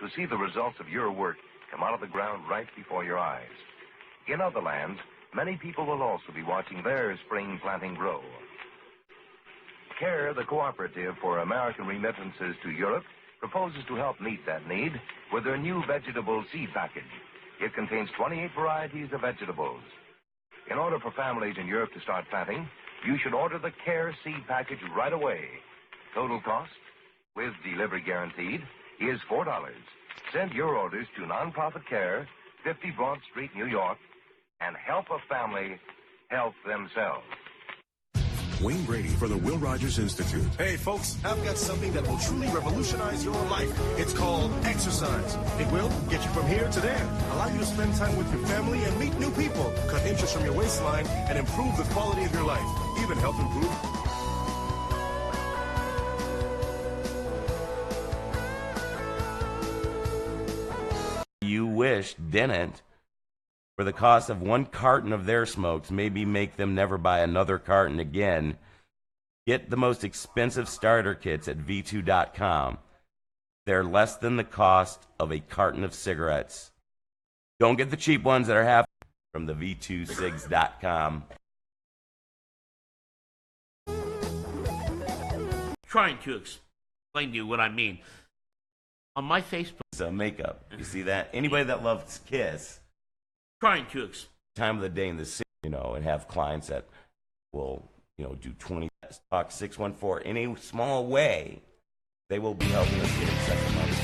to see the results of your work come out of the ground right before your eyes. In other lands, many people will also be watching their spring planting grow. CARE, the Cooperative for American Remittances to Europe, proposes to help meet that need with their new vegetable seed package. It contains 28 varieties of vegetables. In order for families in Europe to start planting, you should order the CARE seed package right away. Total cost, with delivery guaranteed, is $4. Send your orders to Nonprofit CARE, 50 Broad Street, New York, and help a family help themselves. Wayne Brady for the Will Rogers Institute. Hey, folks, I've got something that will truly revolutionize your life. It's called exercise. It will get you from here to there, allow you to spend time with your family and meet new people, cut inches from your waistline, and improve the quality of your life, even help improve. You wish didn't, for the cost of one carton of their smokes, maybe make them never buy another carton again. Get the most expensive starter kits at V2.com. They're less than the cost of a carton of cigarettes. Don't get the cheap ones that are half from the V2cigs.com. Trying to explain to you what I mean. On my Facebook... So makeup. You see that? Anybody that loves Kiss... Trying to time of the day in the city, and have clients that will, do 20 talk 614 in a small way. They will be helping us get second month.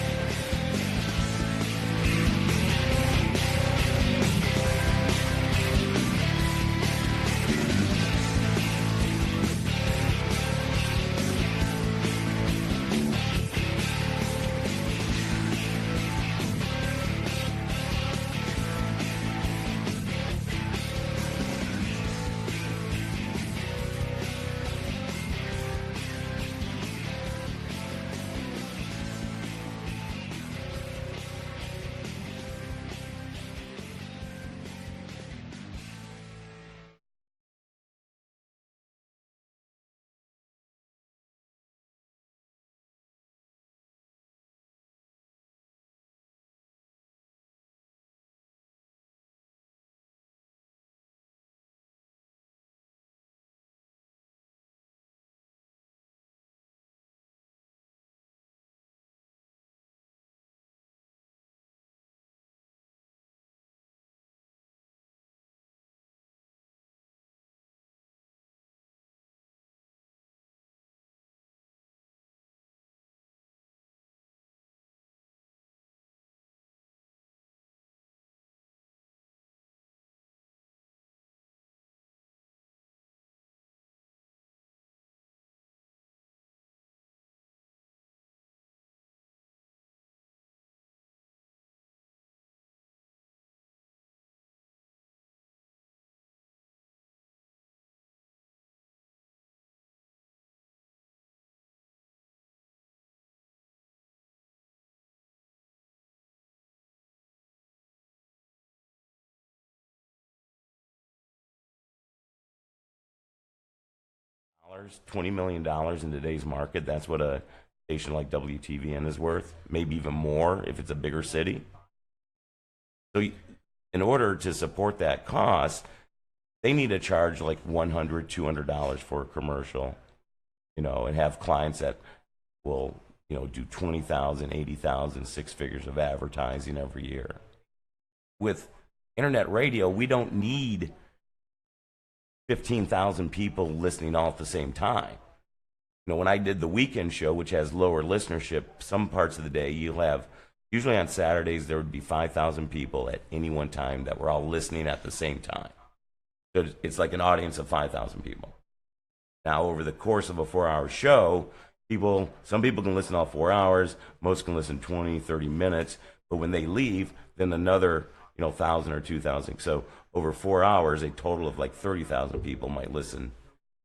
$20 million in today's market. That's what a station like WTVN is worth, maybe even more if it's a bigger city. So in order to support that cost, they need to charge like $100, $200 for a commercial, and have clients that will, do 20,000, 80,000, six figures of advertising every year. With internet radio, we don't need 15,000 people listening all at the same time. When I did the weekend show, which has lower listenership, some parts of the day you'll have, usually on Saturdays, there would be 5,000 people at any one time that were all listening at the same time. So it's like an audience of 5,000 people. Now, over the course of a 4-hour show, some people can listen all 4 hours, most can listen 20, 30 minutes, but when they leave, then another 1,000 or 2,000. So over 4 hours, a total of like 30,000 people might listen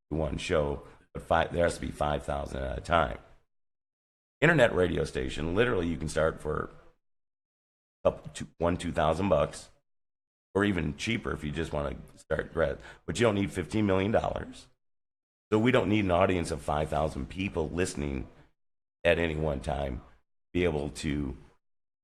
to one show, but there has to be 5,000 at a time. Internet radio station, literally you can start for up to $2,000, or even cheaper if you just want to start grad. But you don't need $15 million. So we don't need an audience of 5,000 people listening at any one time to be able to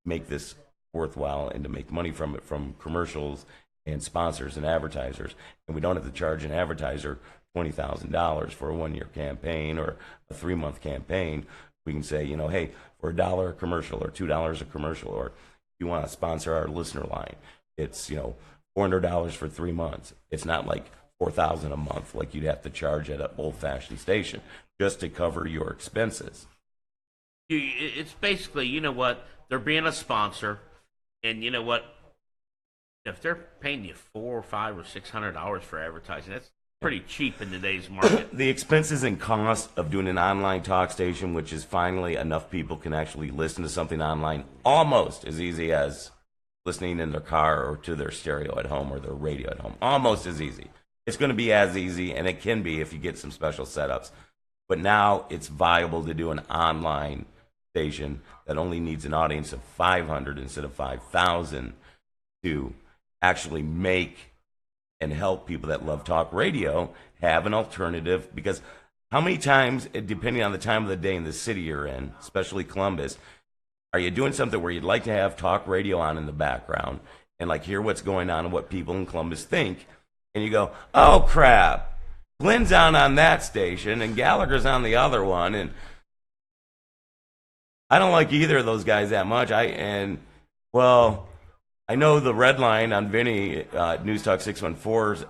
make this worthwhile and to make money from it, from commercials and sponsors and advertisers. And we don't have to charge an advertiser $20,000 for a 1-year campaign or a 3-month campaign. We can say, hey, for $1 a commercial or $2 a commercial, or if you want to sponsor our listener line, it's, $400 for 3 months. It's not like $4,000 a month like you'd have to charge at an old-fashioned station just to cover your expenses. It's basically, you know what, they're being a sponsor, and you know what, if they're paying you $400 or $500 or $600 for advertising, that's pretty cheap in today's market. The expenses and costs of doing an online talk station, which is finally enough people can actually listen to something online, almost as easy as listening in their car or to their stereo at home or their radio at home. Almost as easy. It's going to be as easy, and it can be if you get some special setups. But now it's viable to do an online station that only needs an audience of 500 instead of 5,000 to actually make and help people that love talk radio have an alternative. Because how many times, depending on the time of the day in the city you're in, especially Columbus, are you doing something where you'd like to have talk radio on in the background and like hear what's going on and what people in Columbus think, and you go, oh crap, Glenn's on that station and Gallagher's on the other one, and I don't like either of those guys that much. I know the red line on Vinny, NEWSTALK614's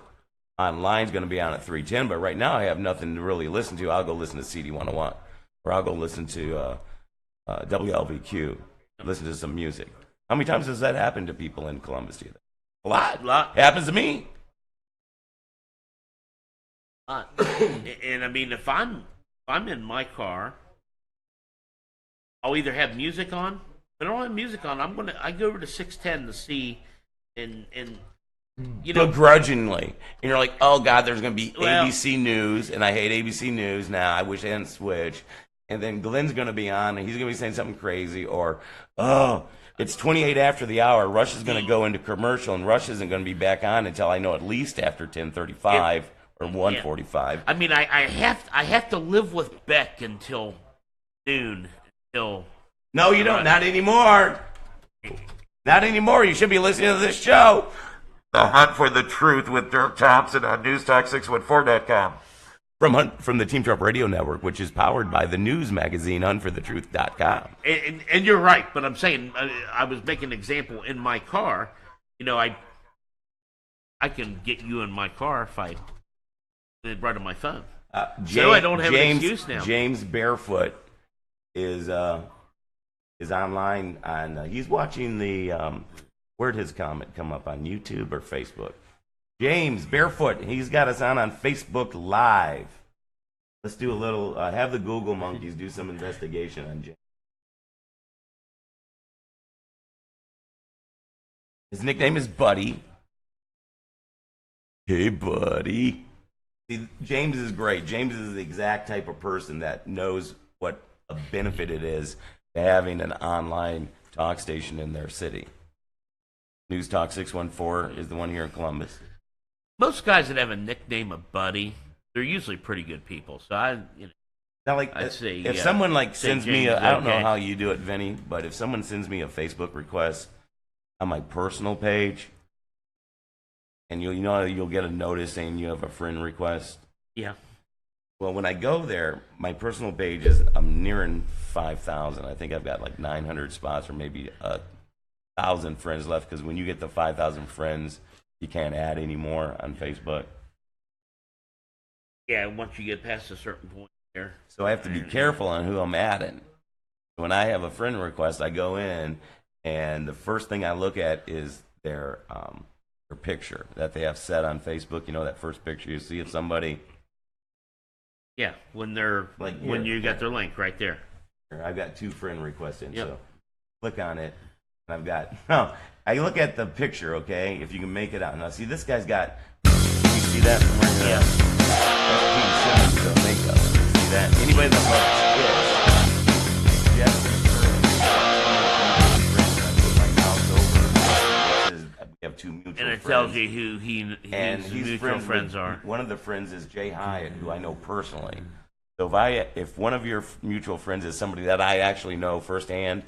online is going to be on at 310, but right now I have nothing to really listen to. I'll go listen to CD 101, or I'll go listen to WLVQ, listen to some music. How many times does that happen to people in Columbus? Do you think? A lot. It happens to me. And I mean, if I'm in my car, I'll either have music on. If I don't have music on, I go over to 610 to see, and begrudgingly, and you're like, oh God, there's going to be ABC News, and I hate ABC News now. I wish I hadn't switched. And then Glenn's going to be on, and he's going to be saying something crazy, or it's 28 after the hour. Rush is going to go into commercial, and Rush isn't going to be back on until I know at least after 10:35 or 1:45. I mean, I have to live with Beck until noon. No, you don't. Not anymore. Not anymore. You should be listening to this show. The Hunt for the Truth with Dirk Thompson on NEWSTALK614.com. From the TeamTrump Radio Network, which is powered by the news magazine Hunt4TheTruth.com. And you're right, but I'm saying, I was making an example in my car. I can get you in my car if I right on my phone. So I don't have an excuse now. James Barefoot is online, and he's watching the where'd his comment come up, on YouTube or Facebook? James Barefoot, he's got us on Facebook Live. Let's do a little, have the Google monkeys do some investigation on James. His nickname is Buddy. Hey, Buddy. See, James is great. James is the exact type of person that knows what a benefit it is to having an online talk station in their city. NEWSTALK614 is the one here in Columbus. Most guys that have a nickname of Buddy, they're usually pretty good people. So now, like, I'd say, if someone sends me I don't know how you do it, Vinny, but if someone sends me a Facebook request on my personal page, and you'll get a notice saying you have a friend request. Yeah. Well, when I go there, my personal page I'm nearing 5,000. I think I've got like 900 spots, or maybe 1,000 friends left. Because when you get to 5,000 friends, you can't add any more on Facebook. Yeah, once you get past a certain point there. So I have to be careful on who I'm adding. When I have a friend request, I go in, and the first thing I look at is their picture that they have set on Facebook. That first picture you see of somebody. Yeah, when they're when you got their link right there. I've got 2 friend requests in, so click on it, and I've got. I look at the picture, okay, if you can make it out. Now, see, this guy's got. You see that from right there? Yeah. That's Pete Simmons, makeup. See that? Anybody that loves Jeff. We have 2 mutual friends. And it tells you who his mutual friends are. One of the friends is Jay Hyatt, who I know personally. So if one of your mutual friends is somebody that I actually know firsthand,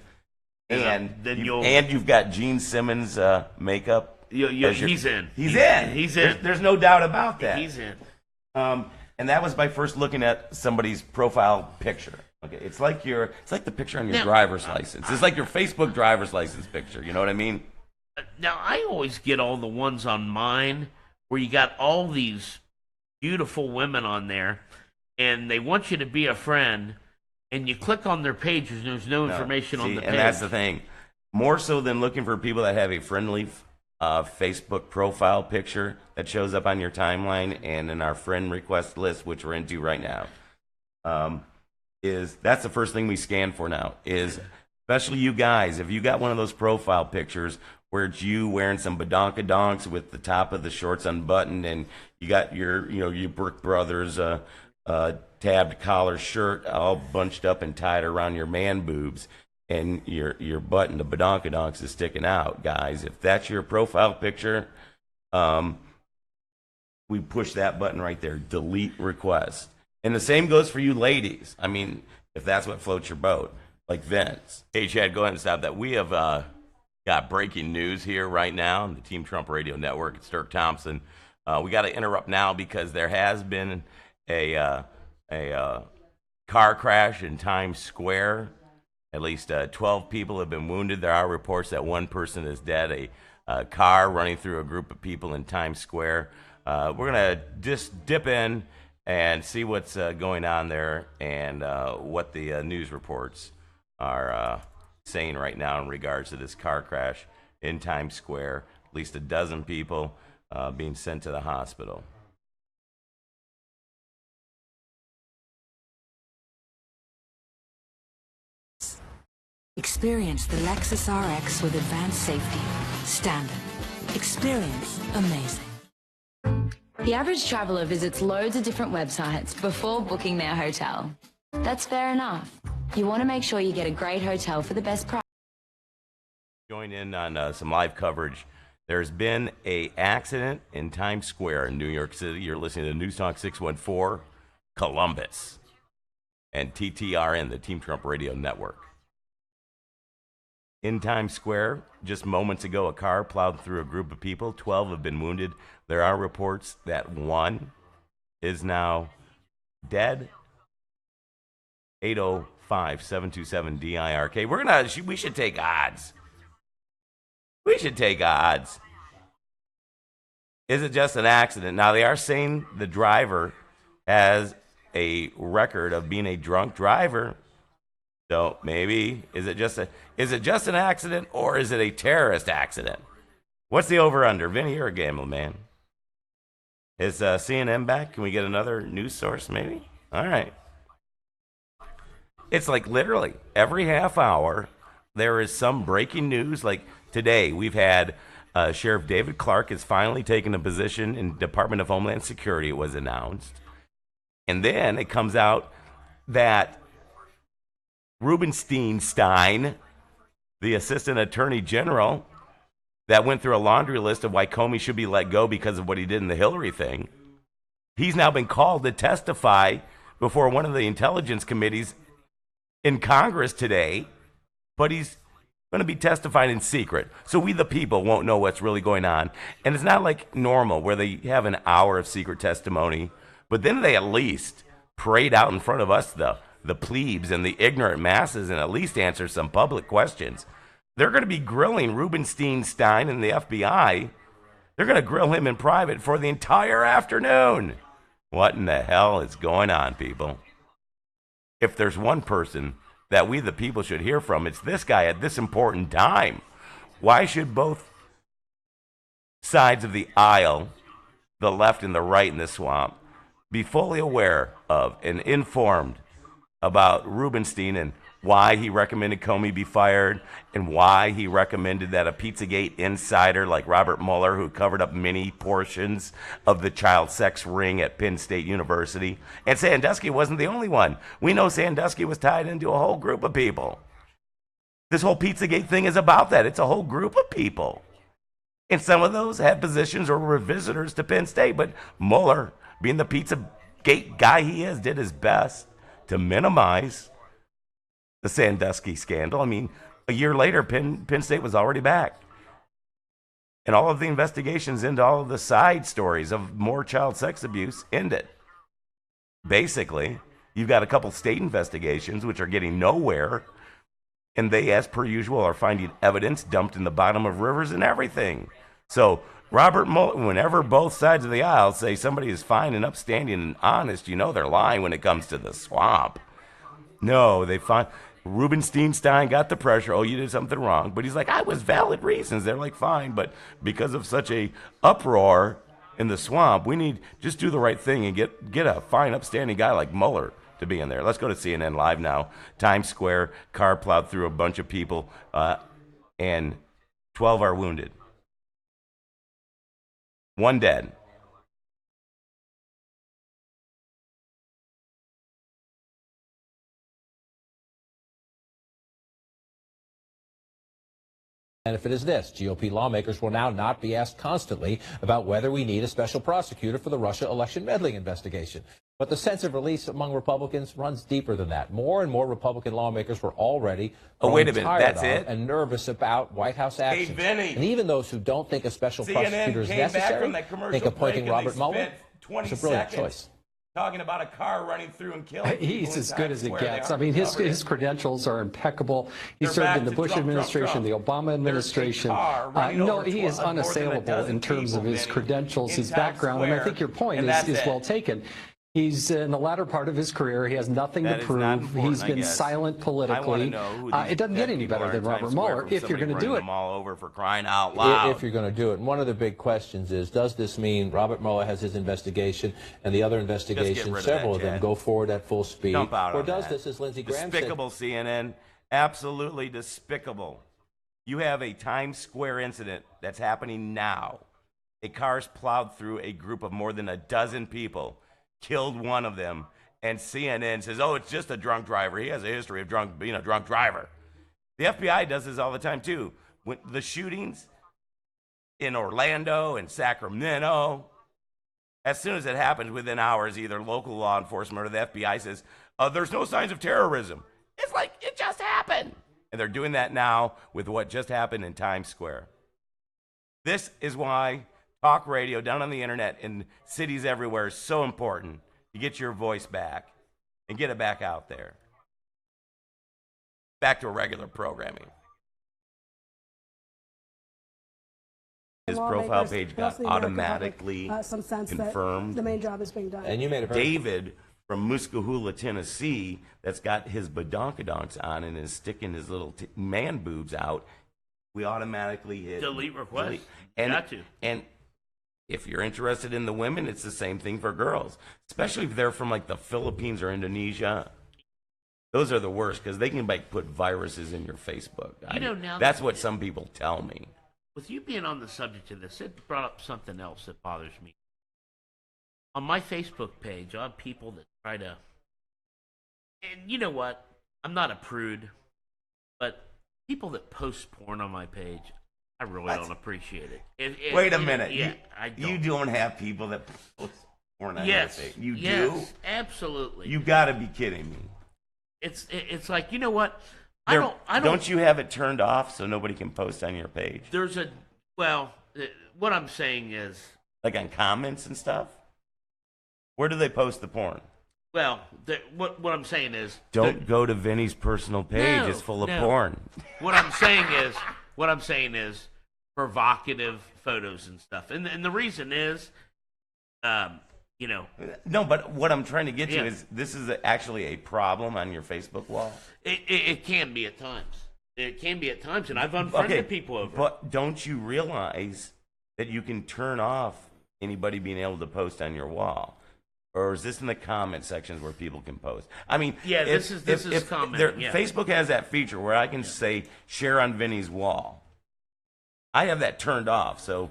And then you've got Gene Simmons makeup. He's in. He's in. There's no doubt about that. He's in. And that was by first looking at somebody's profile picture. Okay, it's like the picture on your driver's license. It's like your Facebook driver's license picture. You know what I mean? Now I always get all the ones on mine where you got all these beautiful women on there, and they want you to be a friend, and you click on their page, and there's no information on the page. And that's the thing. More so than looking for people that have a friendly Facebook profile picture that shows up on your timeline and in our friend request list, which we're into right now, that's the first thing we scan for now. Is especially you guys, if you got one of those profile pictures where it's you wearing some badonkadonks with the top of the shorts unbuttoned, and you got your Brick Brothers tabbed collar shirt all bunched up and tied around your man boobs, and your button, the badonkadonks, is sticking out, guys. If that's your profile picture, we push that button right there, delete request. And the same goes for you ladies. I mean, if that's what floats your boat, like Vince. Hey, Chad, go ahead and stop that. We have got breaking news here right now on the Team Trump Radio Network. It's Dirk Thompson. We got to interrupt now because there has been a car crash in Times Square. At least 12 people have been wounded. There are reports that one person is dead. A car running through a group of people in Times Square. We're going to just dip in and see what's going on there and what the news reports are saying right now in regards to this car crash in Times Square. At least a dozen people being sent to the hospital. Experience the Lexus RX with advanced safety. Standard. Experience amazing. The average traveler visits loads of different websites before booking their hotel. That's fair enough. You want to make sure you get a great hotel for the best price. Join in on some live coverage. There's been an accident in Times Square in New York City. You're listening to NEWSTALK614, Columbus, and TTRN, the Team Trump Radio Network. In Times Square, just moments ago, a car plowed through a group of people. 12 have been wounded. There are reports that one is now dead. 805-727-DIRK. We should take odds. We should take odds. Is it just an accident? Now, they are saying the driver has a record of being a drunk driver. So maybe, is it just an accident, or is it a terrorist accident? What's the over-under? Vinny, you're a gambling man. Is CNN back? Can we get another news source, maybe? All right. It's like literally every half hour there is some breaking news. Like today, we've had Sheriff David Clark has finally taken a position in Department of Homeland Security, it was announced. And then it comes out that Rubenstein, the Assistant Attorney General, that went through a laundry list of why Comey should be let go because of what he did in the Hillary thing, he's now been called to testify before one of the intelligence committees in Congress today, but he's going to be testifying in secret. So we, the people, won't know what's really going on. And it's not like normal where they have an hour of secret testimony, but then they at least parade out in front of us, the plebes and the ignorant masses, and at least answer some public questions. They're going to be grilling Rubenstein and the FBI. They're going to grill him in private for the entire afternoon. What in the hell is going on, people? If there's one person that we, the people, should hear from, it's this guy at this important time. Why should both sides of the aisle, the left and the right in this swamp, be fully aware of and informed about Rubenstein and why he recommended Comey be fired and why he recommended that a Pizzagate insider like Robert Mueller, who covered up many portions of the child sex ring at Penn State University. And Sandusky wasn't the only one. We know Sandusky was tied into a whole group of people. This whole Pizzagate thing is about that. It's a whole group of people. And some of those had positions or were visitors to Penn State. But Mueller, being the Pizzagate guy he is, did his best to minimize the Sandusky scandal. I mean, A year later, Penn State was already back. And all of the investigations into all of the side stories of more child sex abuse ended. Basically, you've got a couple state investigations which are getting nowhere, and they, as per usual, are finding evidence dumped in the bottom of rivers and everything. So Robert Mueller, whenever both sides of the aisle say somebody is fine and upstanding and honest, you know they're lying when it comes to the swamp. No, they find Rubenstein got the pressure. Oh, you did something wrong. But he's like, I was valid reasons. They're like, fine. But because of such a uproar in the swamp, we need just do the right thing and get a fine, upstanding guy like Mueller to be in there. Let's go to CNN Live now. Times Square, car plowed through a bunch of people, and 12 are wounded. 1 dead. Benefit is this: GOP lawmakers will now not be asked constantly about whether we need a special prosecutor for the Russia election meddling investigation. But the sense of release among Republicans runs deeper than that. More and more Republican lawmakers were already tired of and nervous about White House actions. And even those who don't think a special prosecutor is necessary think appointing Robert Mueller is a brilliant choice. Talking about a car running through and killing people. He's as good as it gets. I mean, his credentials are impeccable. He served in the Bush administration, the Obama administration. No, he is unassailable in terms of his credentials, his background, and I think your point is well taken. He's in the latter part of his career. He has nothing to prove. He's been silent politically. It doesn't get any better than Robert Mueller if you're going to do it. Them all over for crying out loud. If you're going to do it. And one of the big questions is, does this mean Robert Mueller has his investigation and the other investigations, several of them, go forward at full speed? Or does this, as Lindsey Graham said... Despicable, CNN. Absolutely despicable. You have a Times Square incident that's happening now. A car's plowed through a group of more than a dozen people. Killed one of them, and CNN says, oh, it's just a drunk driver. He has a history of being a drunk driver. The FBI does this all the time, too. When the shootings in Orlando and Sacramento, as soon as it happens, within hours, either local law enforcement or the FBI says, there's no signs of terrorism. It's like, it just happened. And they're doing that now with what just happened in Times Square. This is why talk radio down on the internet in cities everywhere is so important. You get your voice back and get it back out there. Back to regular programming. His profile page got automatically confirmed. The main job is being done. And you made it David from Muscahula, Tennessee, that's got his badonkadonks on and is sticking his little man boobs out. We automatically hit delete request. Got to. And if you're interested in the women, it's the same thing for girls, especially if they're from like the Philippines or Indonesia. Those are the worst because they can like put viruses in your Facebook. That's what some people tell me. With you being on the subject of this, it brought up something else that bothers me. On my Facebook page, I have people that try to, and you know what? I'm not a prude, but people that post porn on my page, I really don't appreciate it. Wait a minute. Yeah, you don't have people that post porn on your page. You do? Absolutely. You got to be kidding me. It's like, you know what? Don't you have it turned off so nobody can post on your page? What I'm saying is, like on comments and stuff? Where do they post the porn? Well, what I'm saying is, don't go to Vinny's personal page. It's full of porn. What I'm saying is provocative photos and stuff. And the reason is, No, but what I'm trying to get to is this is actually a problem on your Facebook wall. It can be at times. It can be at times, and I've unfriended people over it. But don't you realize that you can turn off anybody being able to post on your wall? Or is this in the comment sections where people can post? I mean, this is commenting. Facebook has that feature where I can say share on Vinny's wall. I have that turned off, so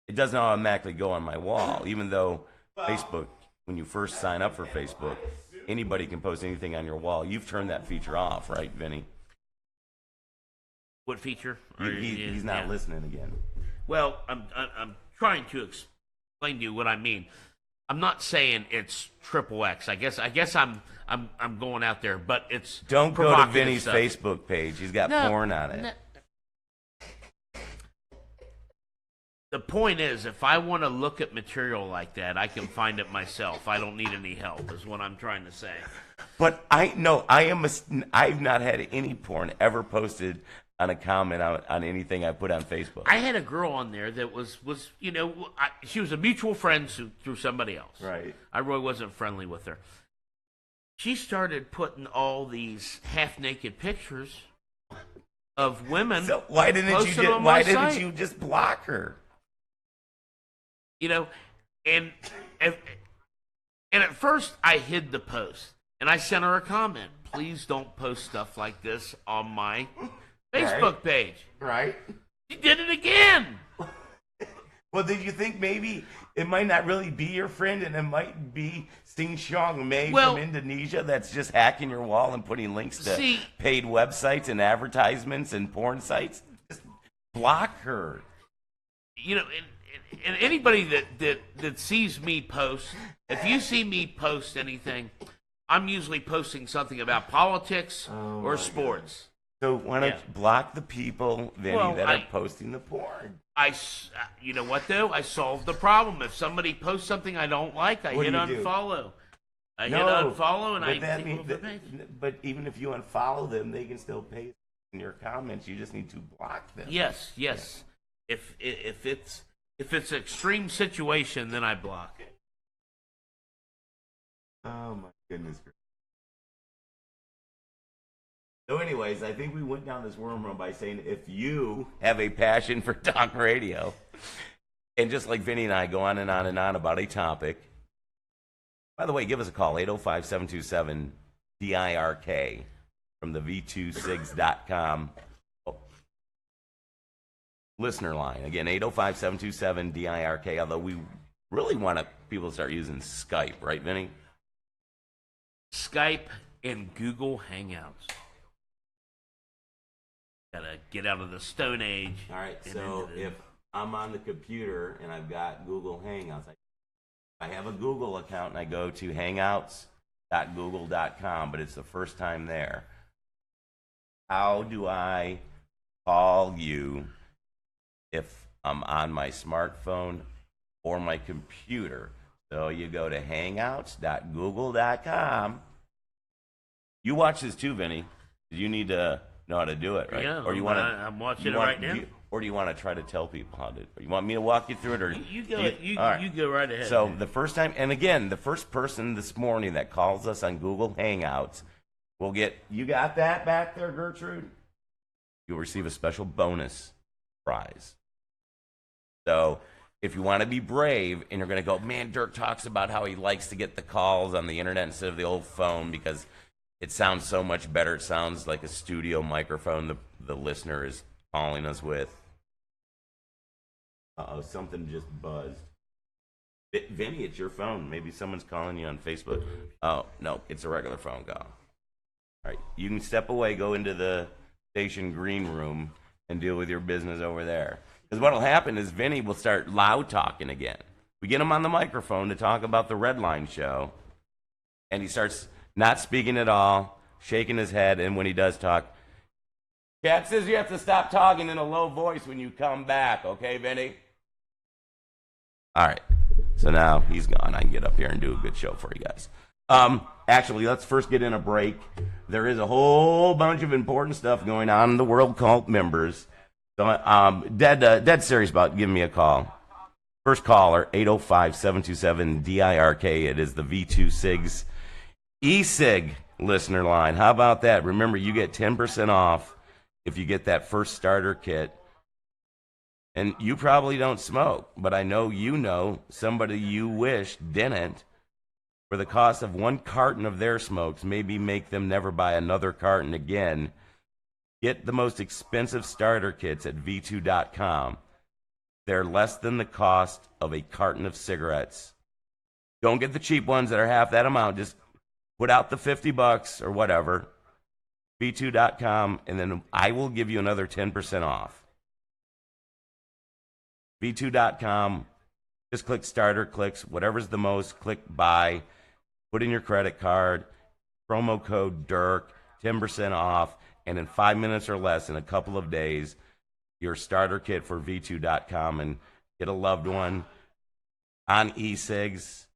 it doesn't automatically go on my wall, even though Facebook, when you first sign up for Facebook, anybody can post anything on your wall. You've turned that feature off, right, Vinny? What feature? He's not listening again. Well, I'm trying to explain to you what I mean. I'm not saying it's triple X. I guess I'm going out there, but it's don't go to Vinny's stuff. Facebook page. He's got porn on it. No. The point is, if I want to look at material like that, I can find it myself. I don't need any help, is what I'm trying to say. But I've not had any porn ever posted on a comment on anything I put on Facebook. I had a girl on there that was she was a mutual friend through somebody else. Right. I really wasn't friendly with her. She started putting all these half-naked pictures of women. So why didn't you just block her? And at first I hid the post, and I sent her a comment. Please don't post stuff like this on my Facebook page. Right. She did it again. Well, did you think maybe it might not really be your friend, and it might be Sing Xiong Mei from Indonesia that's just hacking your wall and putting links to paid websites and advertisements and porn sites? Just block her. And anybody that sees me post, if you see me post anything, I'm usually posting something about politics or sports. So why don't you block the people, Vinny, that are posting the porn? You know what, though? I solved the problem. If somebody posts something I don't like, I hit unfollow. I hit unfollow, and I take off the page. But even if you unfollow them, they can still paste in your comments. You just need to block them. Yes. Yeah. If it's an extreme situation, then I block it. Oh my goodness. So anyways, I think we went down this wormhole by saying if you have a passion for talk radio, and just like Vinny and I go on and on and on about a topic, by the way, give us a call, 805-727-DIRK from the v2sigs.com listener line. Again, 805-727-DIRK, although we really want people to start using Skype, right, Vinny? Skype and Google Hangouts. Gotta get out of the Stone Age. All right, so if I'm on the computer and I've got Google Hangouts, I have a Google account and I go to hangouts.google.com, but it's the first time there. How do I call you if I'm on my smartphone or my computer? So you go to hangouts.google.com. You watch this too, Vinny. You need to know how to do it, right? Yeah, or you want to? I'm watching it right now. Or do you want to try to tell people how to? Or you want me to walk you through it, or you go? You go right ahead. So the first time, and again, the first person this morning that calls us on Google Hangouts will get. You got that back there, Gertrude? You'll receive a special bonus prize. So if you want to be brave and you're going to go, man, Dirk talks about how he likes to get the calls on the internet instead of the old phone because it sounds so much better. It sounds like a studio microphone the listener is calling us with. Uh-oh, something just buzzed. Vinny, it's your phone. Maybe someone's calling you on Facebook. Oh, no, it's a regular phone call. All right, you can step away, go into the station green room, and deal with your business over there. Because what will happen is Vinny will start loud talking again. We get him on the microphone to talk about the Red Line show, and he starts not speaking at all, shaking his head, and when he does talk, Cat says you have to stop talking in a low voice when you come back, okay, Vinny? All right, so now he's gone. I can get up here and do a good show for you guys. Actually, let's first get in a break. There is a whole bunch of important stuff going on in the World Cult members. So, dead serious about giving me a call. First caller, 805-727-DIRK. It is the V2 SIGs e-cig listener line. How about that? Remember, you get 10% off if you get that first starter kit. And you probably don't smoke, but I know you know somebody you wish didn't. For the cost of one carton of their smokes, maybe make them never buy another carton again. Get the most expensive starter kits at v2.com. They're less than the cost of a carton of cigarettes. Don't get the cheap ones that are half that amount. Just put out the $50 or whatever. v2.com, and then I will give you another 10% off. v2.com. Just click starter, clicks, whatever's the most, click buy, put in your credit card, promo code Dirk, 10% off, and in 5 minutes or less, in a couple of days, your starter kit for V2.com, and get a loved one on e-cigs.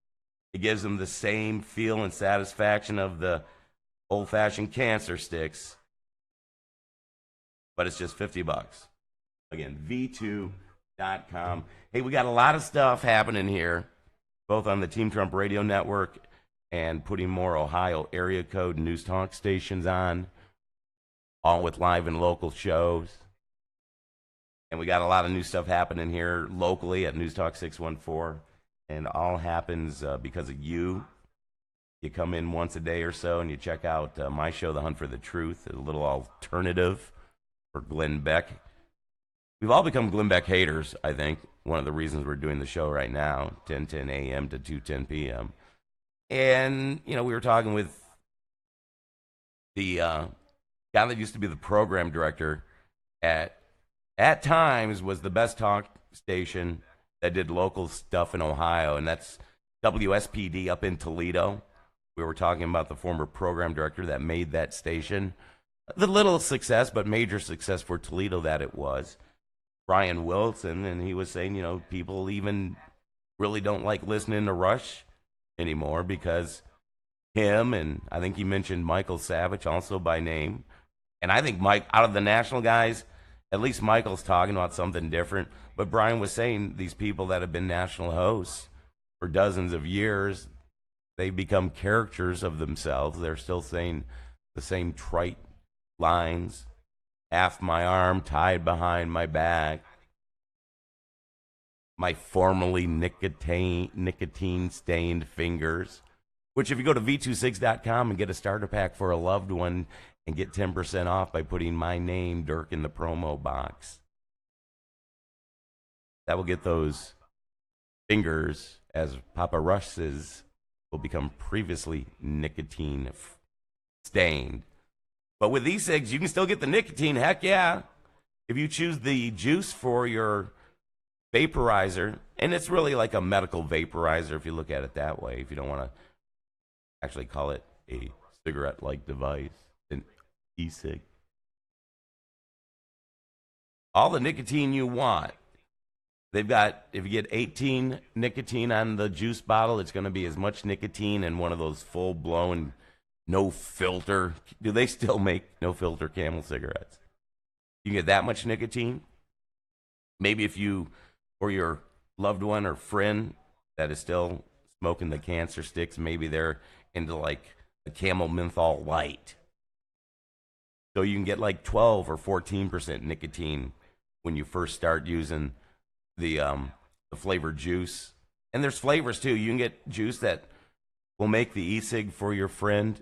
It gives them the same feel and satisfaction of the old-fashioned cancer sticks, but it's just $50. Again, V2.com. Hey, we got a lot of stuff happening here, both on the Team Trump radio network and putting more Ohio area code news talk stations on, all with live and local shows. And we got a lot of new stuff happening here locally at NEWSTALK614. And all happens because of you. You come in once a day or so and you check out my show, The Hunt for the Truth, a little alternative for Glenn Beck. We've all become Glenn Beck haters, I think. One of the reasons we're doing the show right now, 10:10 a.m. to 2:10 p.m. And, you know, we were talking with the guy that used to be the program director at times was the best talk station that did local stuff in Ohio, and that's WSPD up in Toledo. We were talking about the former program director that made that station. The little success, but major success for Toledo that it was. Brian Wilson, and he was saying, you know, people even really don't like listening to Rush anymore because him, and I think he mentioned Michael Savage also by name. And I think Mike, out of the national guys, at least Michael's talking about something different. But Brian was saying these people that have been national hosts for dozens of years, they become characters of themselves. They're still saying the same trite lines. Half my arm tied behind my back. My formerly nicotine-stained fingers. Which if you go to v26.com and get a starter pack for a loved one and get 10% off by putting my name, Dirk, in the promo box. That will get those fingers, as Papa Rush says, will become previously nicotine-stained. But with e-cigs, you can still get the nicotine. Heck yeah. If you choose the juice for your vaporizer, and it's really like a medical vaporizer if you look at it that way, if you don't want to actually call it a cigarette-like device, an e-cig. All the nicotine you want. They've got, if you get 18 nicotine on the juice bottle, it's going to be as much nicotine in one of those full-blown no filter. Do they still make no filter Camel cigarettes? You get that much nicotine. Maybe if you, or your loved one or friend that is still smoking the cancer sticks, maybe they're into like a Camel menthol light. So you can get like 12 or 14% nicotine when you first start using the flavored juice. And there's flavors too. You can get juice that will make the e-cig for your friend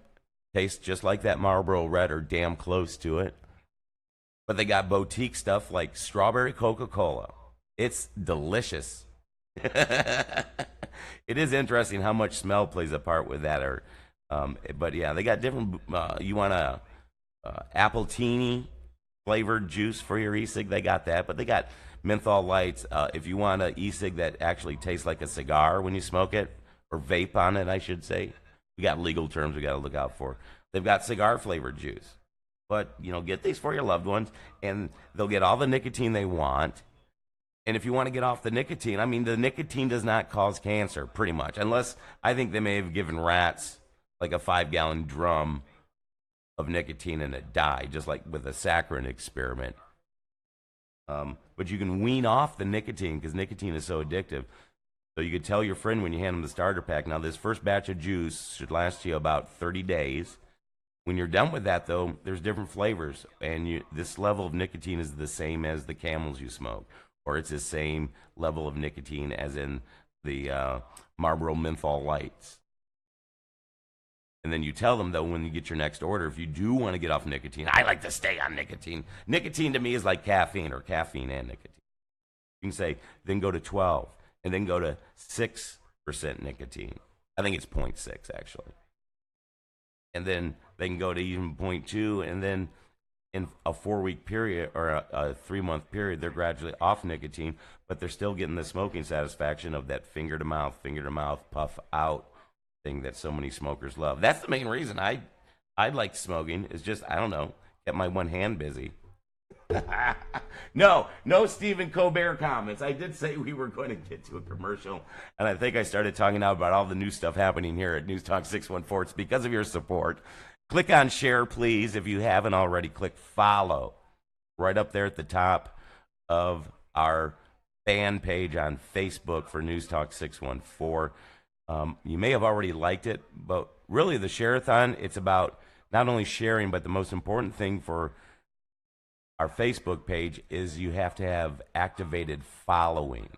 taste just like that Marlboro Red or damn close to it. But they got boutique stuff like strawberry Coca-Cola. It's delicious. It is interesting how much smell plays a part with that. But yeah, they got different. You want a apple teeny flavored juice for your e-cig? They got that. But they got menthol lights. If you want an e-cig that actually tastes like a cigar when you smoke it, or vape on it, I should say. We got legal terms we got to look out for. They've got cigar-flavored juice. But, you know, get these for your loved ones, and they'll get all the nicotine they want. And if you want to get off the nicotine, I mean, the nicotine does not cause cancer, pretty much. Unless, I think they may have given rats, like a 5-gallon drum of nicotine, and it died, just like with a saccharin experiment. But you can wean off the nicotine, because nicotine is so addictive. So you could tell your friend when you hand them the starter pack, now this first batch of juice should last you about 30 days. When you're done with that, though, there's different flavors. And this level of nicotine is the same as the Camels you smoke. Or it's the same level of nicotine as in the Marlboro menthol lights. And then you tell them, though, when you get your next order, if you do want to get off nicotine, I like to stay on nicotine. Nicotine to me is like caffeine, or caffeine and nicotine. You can say, then go to 12. And then go to 6% nicotine. I think it's 0.6, actually. And then they can go to even 0.2, and then in a 4-week period or a 3-month period, they're gradually off nicotine, but they're still getting the smoking satisfaction of that finger to mouth, puff out thing that so many smokers love. That's the main reason I like smoking, is just, I don't know, get my one hand busy. No Stephen Colbert comments. I did say we were going to get to a commercial, and I think I started talking now about all the new stuff happening here at News Talk 614. It's because of your support. Click on share, please. If you haven't already, click follow right up there at the top of our fan page on Facebook for News Talk 614. You may have already liked it, but really the share-a-thon, it's about not only sharing, but the most important thing for our Facebook page is you have to have activated following.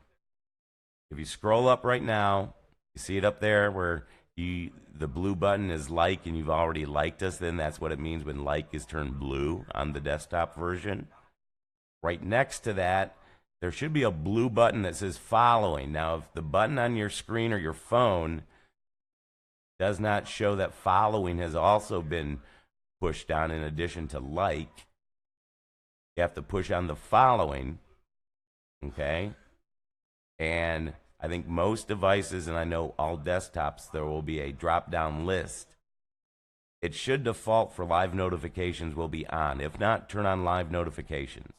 If you scroll up right now, you see it up there where the blue button is like, and you've already liked us, then that's what it means when like is turned blue on the desktop version. Right next to that, there should be a blue button that says following. Now, if the button on your screen or your phone does not show that following has also been pushed down in addition to like, you have to push on the following, okay? And I think most devices, and I know all desktops, there will be a drop-down list. It should default for live notifications will be on. If not, turn on live notifications.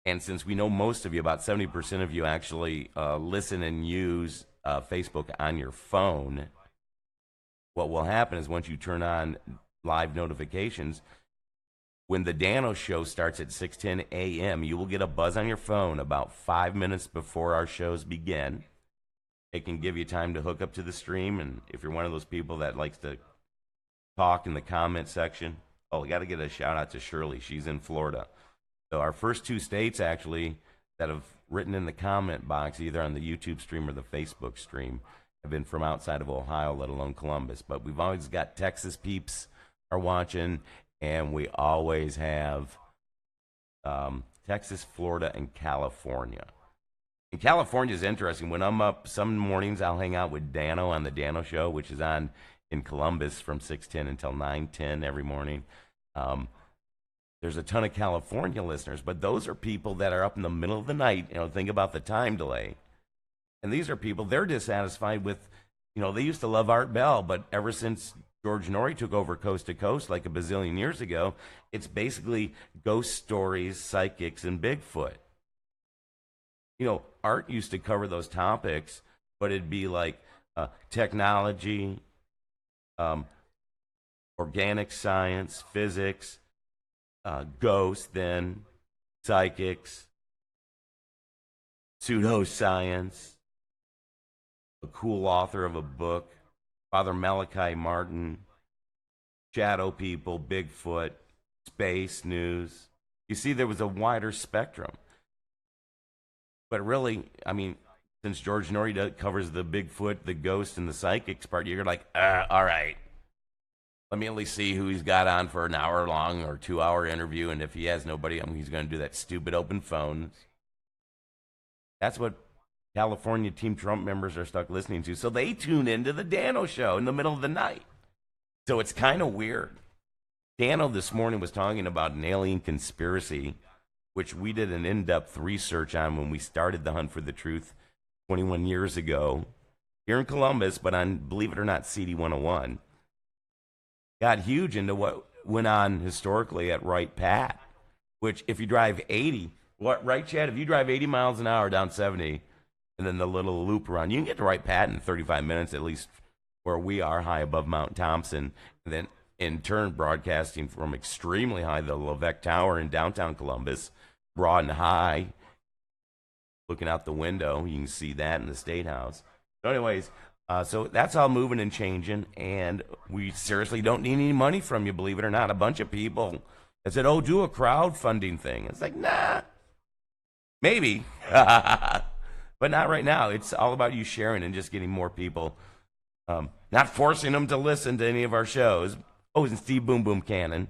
And since we know most of you, about 70% of you actually listen and use Facebook on your phone, what will happen is once you turn on live notifications, when the Dano show starts at 6:10 a.m., you will get a buzz on your phone about 5 minutes before our shows begin. It can give you time to hook up to the stream, and if you're one of those people that likes to talk in the comment section, we got to get a shout-out to Shirley. She's in Florida. So our first 2 states, actually, that have written in the comment box, either on the YouTube stream or the Facebook stream, have been from outside of Ohio, let alone Columbus. But we've always got Texas peeps are watching, and we always have Texas, Florida, and California. And California is interesting. When I'm up, some mornings I'll hang out with Dano on the Dano Show, which is on in Columbus from 6:10 until 9:10 every morning. There's a ton of California listeners, but those are people that are up in the middle of the night. Think about the time delay. And these are people, they're dissatisfied with, they used to love Art Bell, but ever since George Norrie took over Coast to Coast like a bazillion years ago, it's basically ghost stories, psychics, and Bigfoot. Art used to cover those topics, but it'd be like technology, organic science, physics, ghosts, then psychics, pseudoscience, a cool author of a book, Father Malachi Martin, shadow people, Bigfoot, space news. You see, there was a wider spectrum. But really, since George Norrie covers the Bigfoot, the ghost, and the psychics part, you're like, all right. Let me at least see who he's got on for an hour-long or 2-hour interview, and if he has nobody, he's going to do that stupid open phone. That's what California TeamTrump members are stuck listening to. So they tune into the Dano Show in the middle of the night. So it's kind of weird. Dano this morning was talking about an alien conspiracy, which we did an in-depth research on when we started the Hunt for the Truth 21 years ago here in Columbus, but on, believe it or not, CD 101. Got huge into what went on historically at Wright Pat, which if you drive 80, right, Chad? If you drive 80 miles an hour down 70, and then the little loop around, you can get to Wright Pat in 35 minutes, at least where we are, high above Mount Thompson, and then in turn broadcasting from extremely high, the Levesque Tower in downtown Columbus, broad and high, looking out the window. You can see that in the State House. So anyways, so that's all moving and changing, and we seriously don't need any money from you, believe it or not. A bunch of people that said, do a crowdfunding thing. It's like, nah, maybe, but not right now. It's all about you sharing and just getting more people, not forcing them to listen to any of our shows. And Steve Boom Boom Cannon.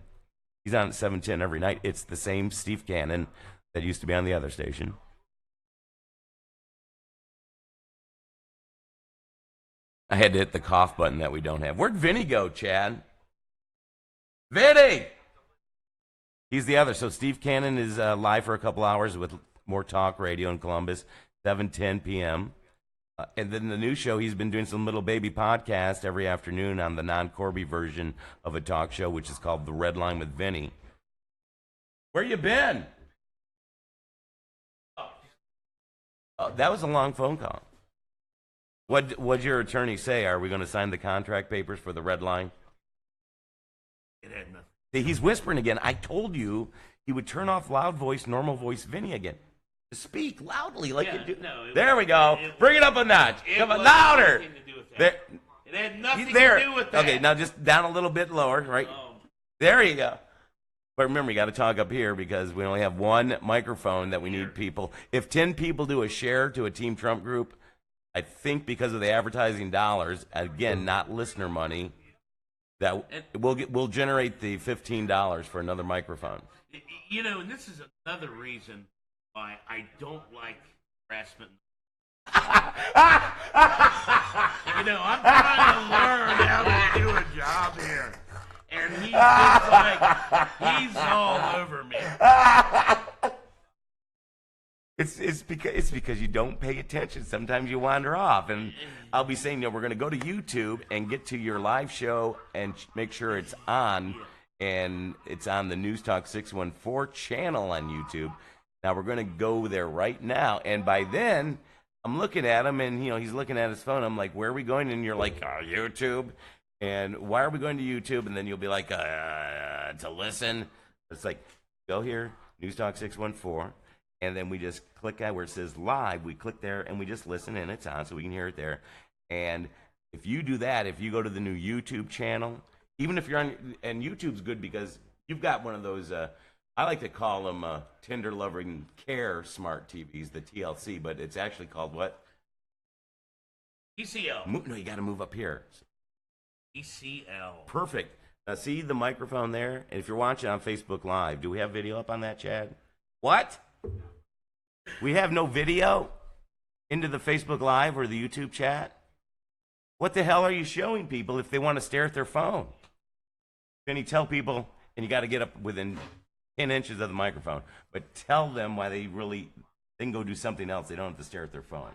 He's on at 7:10 every night. It's the same Steve Cannon that used to be on the other station. I had to hit the cough button that we don't have. Where'd Vinny go, Chad? Vinny! He's the other. So Steve Cannon is live for a couple hours with more talk radio in Columbus, 7:10 p.m. And then the new show, he's been doing some little baby podcast every afternoon on the non-Corby version of a talk show, which is called The Red Line with Vinny. Where you been? Oh, that was a long phone call. What'd your attorney say? Are we going to sign the contract papers for the Red Line? It had nothing. See, he's whispering again. I told you he would turn off loud voice, normal voice Vinny again. Speak loudly like you do. No, there we go. Bring it up a notch. Come on, louder. It had nothing to do with that. Okay, now just down a little bit lower, right? There you go. But remember, you got to talk up here because we only have one microphone that we need people. If 10 people do a share to a Team Trump group, I think because of the advertising dollars, again, not listener money, that we'll generate the $15 for another microphone. You know, and this is another reason why I don't like harassment. You know, I'm trying to learn how to do a job here. And he's just like, he's all over me. It's because you don't pay attention. Sometimes you wander off. And I'll be saying, we're going to go to YouTube and get to your live show and make sure it's on. And it's on the NEWSTALK614 channel on YouTube. Now, we're going to go there right now. And by then, I'm looking at him, and, he's looking at his phone. I'm like, where are we going? And you're like, YouTube. And why are we going to YouTube? And then you'll be like, to listen. It's like, go here, NEWSTALK614. And then we just click out where it says live. We click there, and we just listen, and it's on, so we can hear it there. And if you do that, if you go to the new YouTube channel, even if you're on, and YouTube's good because you've got one of those, I like to call them Tender Loving Care Smart TVs, the TLC, but it's actually called what? TCL. No, you got to move up here. TCL. Perfect. Now, see the microphone there? And if you're watching on Facebook Live, do we have video up on that, Chad? What? We have no video into the Facebook Live or the YouTube chat? What the hell are you showing people if they want to stare at their phone? Then you tell people, and you got to get up within 10 inches of the microphone, but tell them why they can go do something else. They don't have to stare at their phone.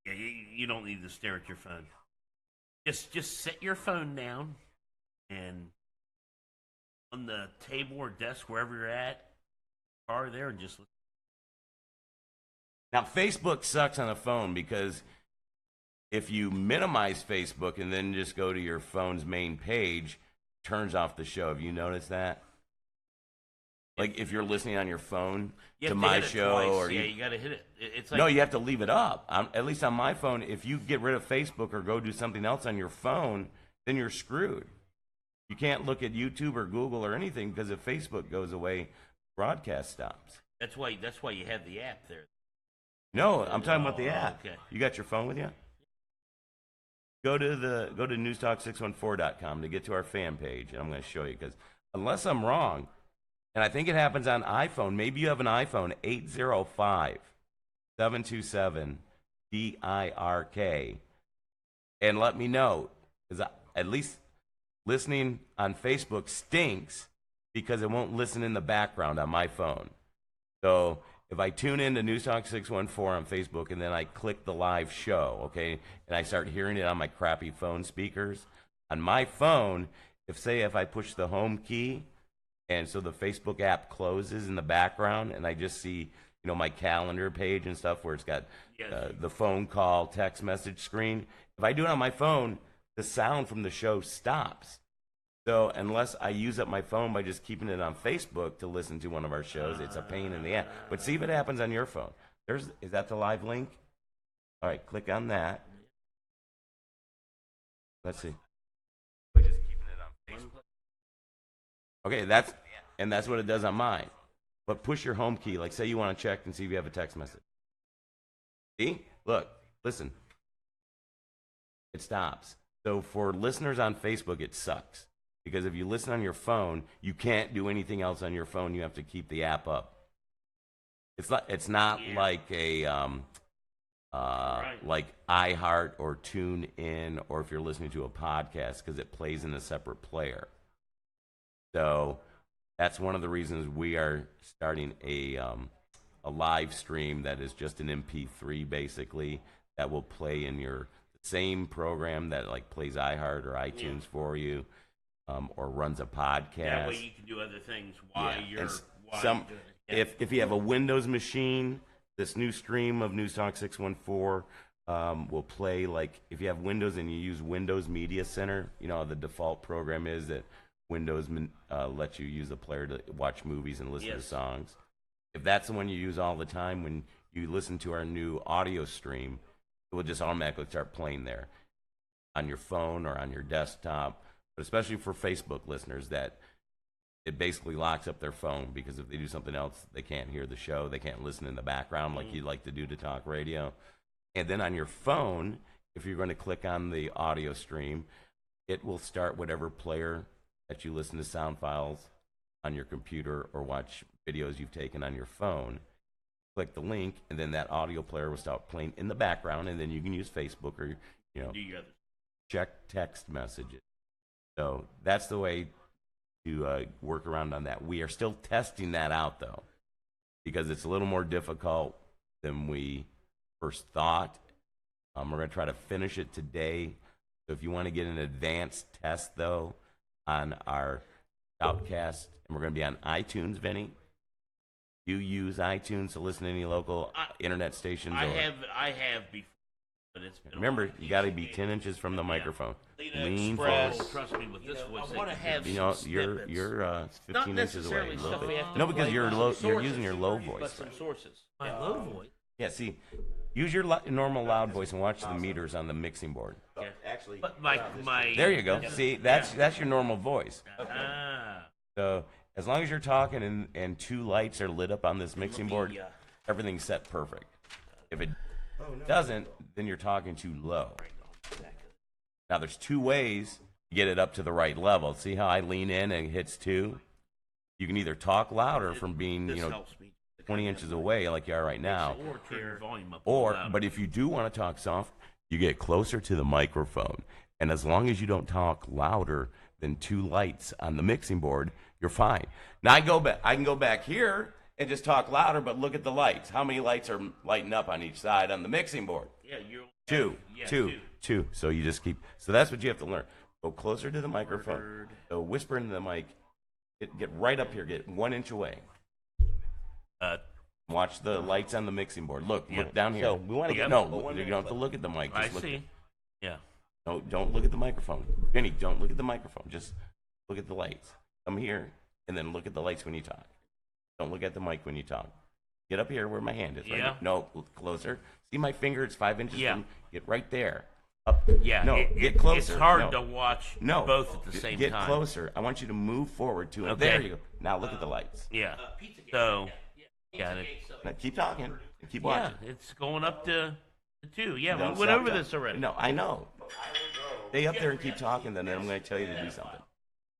Yeah, you don't need to stare at your phone. Just set your phone down and on the table or desk, wherever you're at, car there, and just listen. Now, Facebook sucks on a phone because if you minimize Facebook and then just go to your phone's main page, it turns off the show. Have you noticed that? Like if you're listening on your phone to my show, or you got to hit it. It's like, no, you have to leave it up. At least on my phone, if you get rid of Facebook or go do something else on your phone, then you're screwed. You can't look at YouTube or Google or anything because if Facebook goes away, broadcast stops. That's why you have the app there. No, I'm talking about the app. Okay. You got your phone with you? Go to newstalk614.com to get to our fan page, and I'm going to show you because unless I'm wrong, and I think it happens on iPhone. Maybe you have an iPhone 805-727-DIRK, and let me know because at least listening on Facebook stinks because it won't listen in the background on my phone. So if I tune in to NewsTalk614 on Facebook and then I click the live show, okay, and I start hearing it on my crappy phone speakers, on my phone, if I push the home key, and so the Facebook app closes in the background, and I just see, my calendar page and stuff where it's got the phone call, text message screen. If I do it on my phone, the sound from the show stops. So unless I use up my phone by just keeping it on Facebook to listen to one of our shows, it's a pain in the ass. But see if it happens on your phone. Is that the live link? All right, click on that. Let's see. By just keeping it on Facebook. Okay, that's what it does on mine. But push your home key. Like say you want to check and see if you have a text message. See? Look, listen. It stops. So for listeners on Facebook, it sucks. Because if you listen on your phone, you can't do anything else on your phone. You have to keep the app up. It's not like a like iHeart or TuneIn, or if you're listening to a podcast, because it plays in a separate player. So that's one of the reasons we are starting a live stream that is just an MP3 basically that will play in your same program that like plays iHeart or iTunes for you, or runs a podcast. That way you can do other things while you're doing it. If you have a Windows machine, this new stream of NEWSTALK614 will play like if you have Windows and you use Windows Media Center. You know the default program is that Windows lets you use a player to watch movies and listen to songs. If that's the one you use all the time, when you listen to our new audio stream, it will just automatically start playing there on your phone or on your desktop. But especially for Facebook listeners, that it basically locks up their phone, because if they do something else, they can't hear the show. They can't listen in the background like you'd like to do to talk radio. And then on your phone, if you're going to click on the audio stream, it will start whatever player that you listen to sound files on your computer or watch videos you've taken on your phone. Click the link, and then that audio player will start playing in the background, and then you can use Facebook or check text messages. So that's the way to work around on that. We are still testing that out, though, because it's a little more difficult than we first thought. We're going to try to finish it today. So if you want to get an advanced test, though, on our Outcast, and we're going to be on iTunes, Vinny. You use iTunes to listen to any local internet stations? I have before, but it's been remember, you got to be 10 inches from the microphone. Lean forward. Trust me with this voice. I want to have you're 15 inches away. A little bit. No, because you're using your low voice. But some sources. My low voice. Yeah, see, use your normal loud voice and watch the meters on the mixing board. Yeah. Actually, but my there you go. See, that's your normal voice. So as long as you're talking and two lights are lit up on this mixing board, everything's set perfect. If it doesn't, then you're talking too low. Now there's two ways to get it up to the right level. See how I lean in and it hits 2? You can either talk louder from being 20 inches away like you are right now, but if you do want to talk soft, you get closer to the microphone. And as long as you don't talk louder than 2 lights on the mixing board, you're fine. Now I can go back here and just talk louder, but look at the lights. How many lights are lighting up on each side on the mixing board? Yeah, two. So you just keep. So that's what you have to learn. Go closer to the microphone. So whisper into the mic. Get right up here. Get 1 inch away. Watch the lights on the mixing board. Look down here. So we want to get you don't have to look at the mic. Just I see. Yeah. No, don't look at the microphone. Vinny, don't look at the microphone. Just look at the lights. Come here, and then look at the lights when you talk. Don't look at the mic when you talk. Get up here where my hand is. Right? Yeah. No, closer. See my finger? It's 5 inches from. Get right there. Up. Yeah. No, get closer. It's hard to watch both at the same time. Get closer. I want you to move forward to it. Okay. There you go. Now look at the lights. Yeah. So, got it. Now keep talking and keep watching. Yeah, it's going up to 2. Yeah, Don't we went stop over talking. this already. No, I know. Stay up there and keep talking, then I'm going to tell you to do something.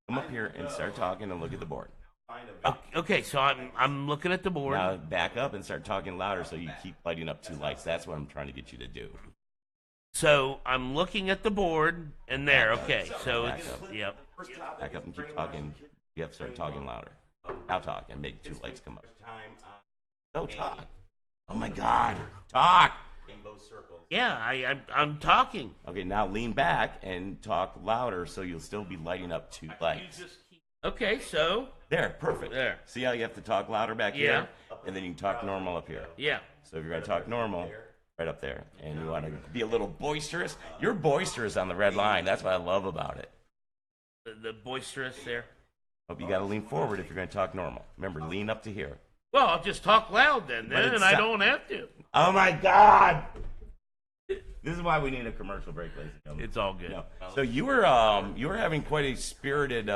Come up here and start talking and look at the board. Okay, so I'm looking at the board. Now back up and start talking louder so you keep lighting up 2 lights. That's what I'm trying to get you to do. So I'm looking at the board, and there. Okay, so it's yep. Back up and keep talking. You have to start talking louder. Now talk and make 2 lights come up. Go talk. Oh my God, talk. Yeah, I'm talking. Okay, now lean back and talk louder so you'll still be lighting up 2 lights. Okay, so there, perfect. There. See how you have to talk louder back here, and then you can talk normal up here. Yeah. So if you're going to talk normal, right up there, and you want to be a little boisterous, you're boisterous on the red line. That's what I love about it. The boisterous there. Oh, you got to lean forward if you're going to talk normal. Remember, lean up to here. Well, I'll just talk loud then, and I don't have to. Oh my God! This is why we need a commercial break, ladies and gentlemen. It's all good. No. So you were having quite a spirited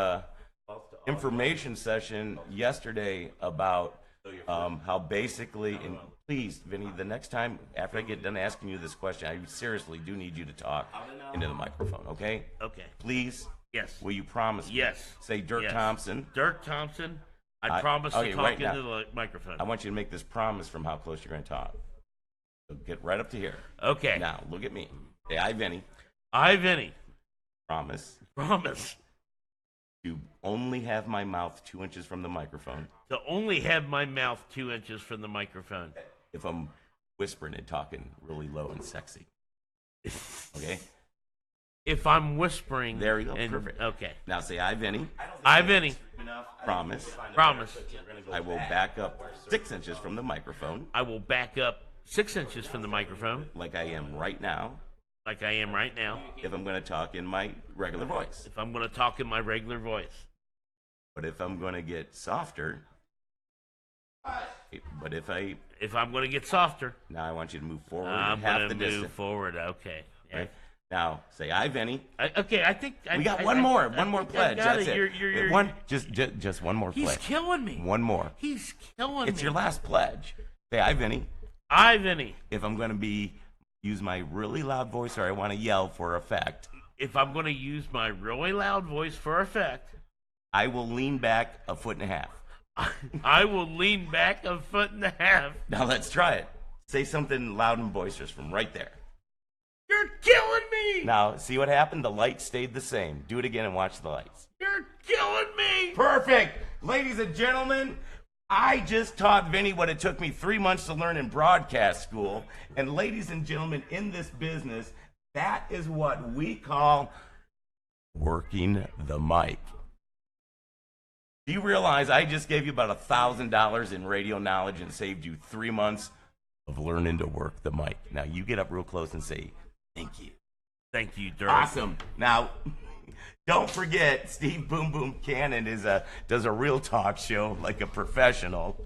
information session yesterday about how basically, and please, Vinny, the next time after I get done asking you this question, I seriously do need you to talk into the microphone, okay? Okay. Please? Yes. Will you promise me? Yes. Say Dirk Thompson. Dirk Thompson. I promise to talk right into now, the microphone. I want you to make this promise from how close you're going to talk. So get right up to here. Okay. Now, look at me. Say, I, Vinny. I, Vinny. Promise. Promise. to only have my mouth 2 inches from the microphone. To only have my mouth 2 inches from the microphone. If I'm whispering and talking really low and sexy. Okay? If I'm whispering. There you go. Perfect. Okay. Now say, I, Vinny. I, Vinny. Promise. Promise. I will back up 6 inches from the microphone. I will back up 6 inches from the microphone. Like I am right now. Like I am right now. If I'm going to talk in my regular voice. If I'm going to talk in my regular voice. But if I'm going to get softer. But if I'm going to get softer. Now I want you to move forward I'm half the move distance. Forward. Okay. Yeah. Right? Now say, I, Vinny. Okay, I think we got one more pledge. That's it. You're, just one more pledge. He's killing me. One more. He's killing me. It's your last pledge. Say, I, Vinny. I, Vinny. If I'm going to use my really loud voice, or I want to yell for effect. If I'm going to use my really loud voice for effect, I will lean back a foot and a half. I will lean back a foot and a half. Now let's try it. Say something loud and boisterous from right there. You're killing me! Now, see what happened? The lights stayed the same. Do it again and watch the lights. You're killing me! Perfect! Ladies and gentlemen, I just taught Vinny what it took me 3 months to learn in broadcast school. And ladies and gentlemen, in this business, that is what we call working the mic. Do you realize I just gave you about $1,000 in radio knowledge and saved you 3 months of learning to work the mic? Now, you get up real close and say, thank you. Thank you, Dirk. Awesome. Now, don't forget, Steve Boom Boom Cannon does a real talk show like a professional.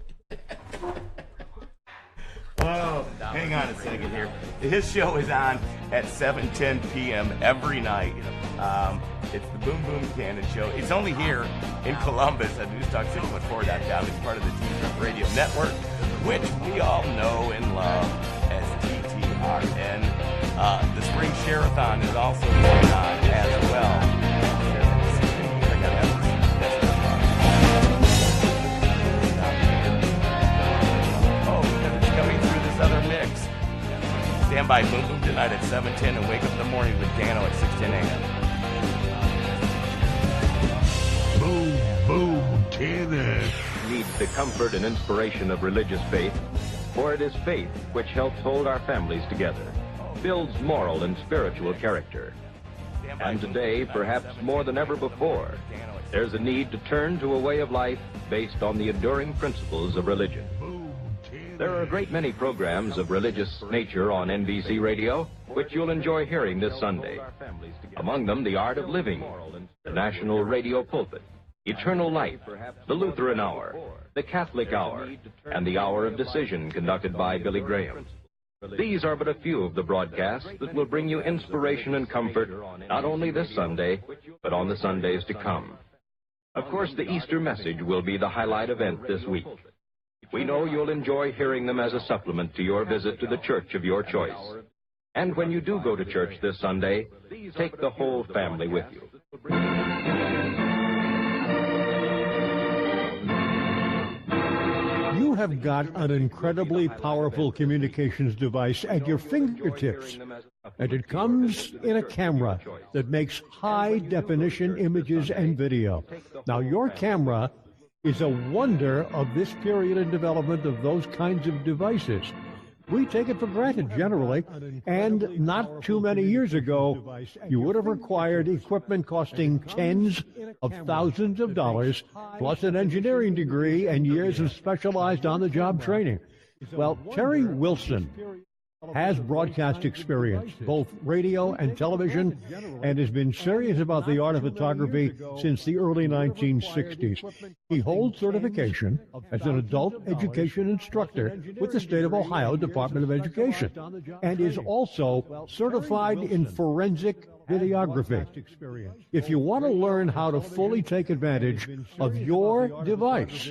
Oh, hang on a second here. His show is on at 7:10 p.m. every night. It's the Boom Boom Cannon Show. It's only here in Columbus at NEWSTALK614.com. It's part of the TeamTrump Radio Network, which we all know and love as TTRN. The Spring Share-a-thon is also going on as well. Other mix. Stand by Boom Boom tonight at 7:10 and wake up in the morning with Dano at 6:10 a.m. Boom Boom Cannon needs the comfort and inspiration of religious faith, for it is faith which helps hold our families together, builds moral and spiritual character. And today, perhaps more than ever before, there's a need to turn to a way of life based on the enduring principles of religion. There are a great many programs of religious nature on NBC Radio, which you'll enjoy hearing this Sunday. Among them, The Art of Living, the National Radio Pulpit, Eternal Life, the Lutheran Hour, the Catholic Hour, and the Hour of Decision conducted by Billy Graham. These are but a few of the broadcasts that will bring you inspiration and comfort, not only this Sunday, but on the Sundays to come. Of course, the Easter message will be the highlight event this week. We know you'll enjoy hearing them as a supplement to your visit to the church of your choice. And when you do go to church this Sunday, take the whole family with you. You have got an incredibly powerful communications device at your fingertips, and it comes in a camera that makes high-definition images and video. Now, your camera is a wonder of this period in development of those kinds of devices. We take it for granted generally, and not too many years ago, you would have required equipment costing tens of thousands of dollars, plus an engineering degree and years of specialized on-the-job training. Well, Terry Wilson has broadcast experience, both radio and television, and has been serious about the art of photography since the early 1960s. He holds certification as an adult education instructor with the State of Ohio Department of Education, and is also certified in forensic videography. If you want to learn how to fully take advantage of your device,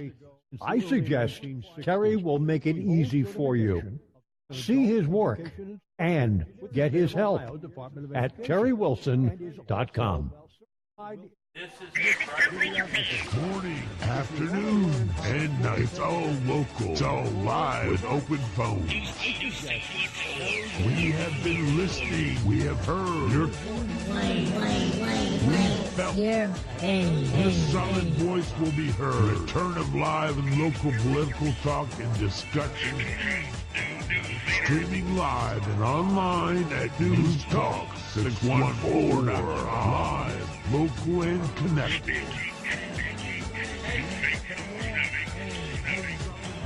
I suggest Terry will make it easy for you. See his work and get his help at terrywilson.com. Morning, afternoon, and night. It's all local. It's all live with open phones. We have been listening. We have heard your solid voice will be heard. Return of live and local political talk and discussion. Streaming live and online at NEWSTALK614. Live, local, and connected.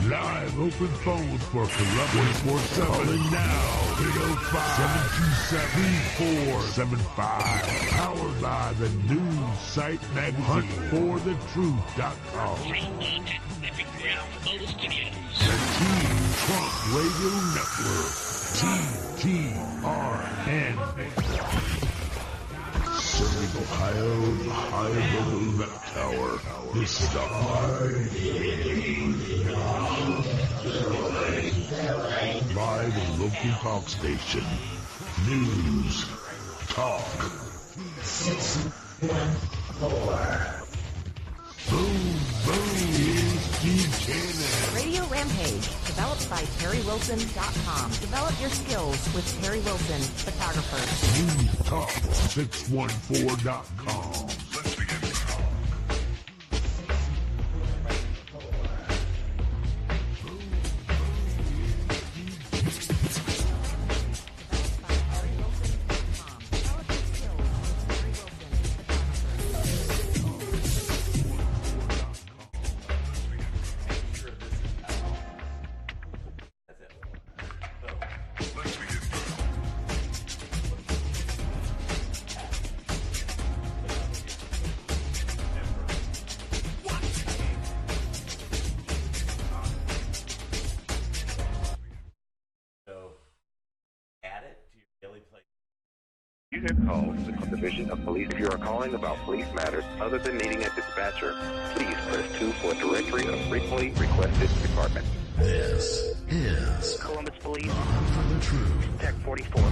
Live open phones for Columbus 24/7. Calling now. 805-727-3475. Powered by the news site magazine Hunt4TheTRUTH.com. The TeamTrump Radio Network. TTRN. Serving Ohio, high above the Met Tower. This is the live and local talk station. News Talk 614. Boom, boom, here's Steve Cannon. Radio Rampage, developed by TerryWilson.com. Develop your skills with Terry Wilson, photographer. NewsTalk614.com. Let's begin. You have called the Division of Police. If you are calling about police matters other than needing a dispatcher, please press 2 for a directory of frequently requested departments. This is Columbus Police. For the Truth. Tech 44.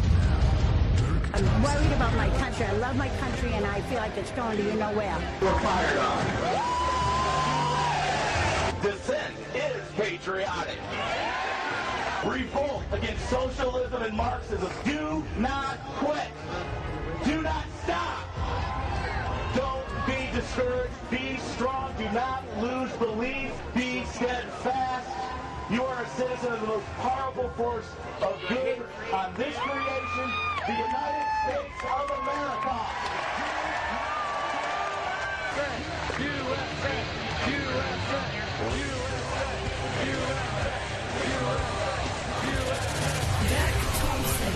I'm worried about my country. I love my country, and I feel like it's going to you know where. We're fired on. Dissent is patriotic. Revolt against socialism and Marxism. Do not quit. Do not stop. Don't be discouraged. Be strong. Do not lose belief. Be steadfast. You are a citizen of the most powerful force of good on this creation, the United States of America. USA, USA, Dirk Thompson.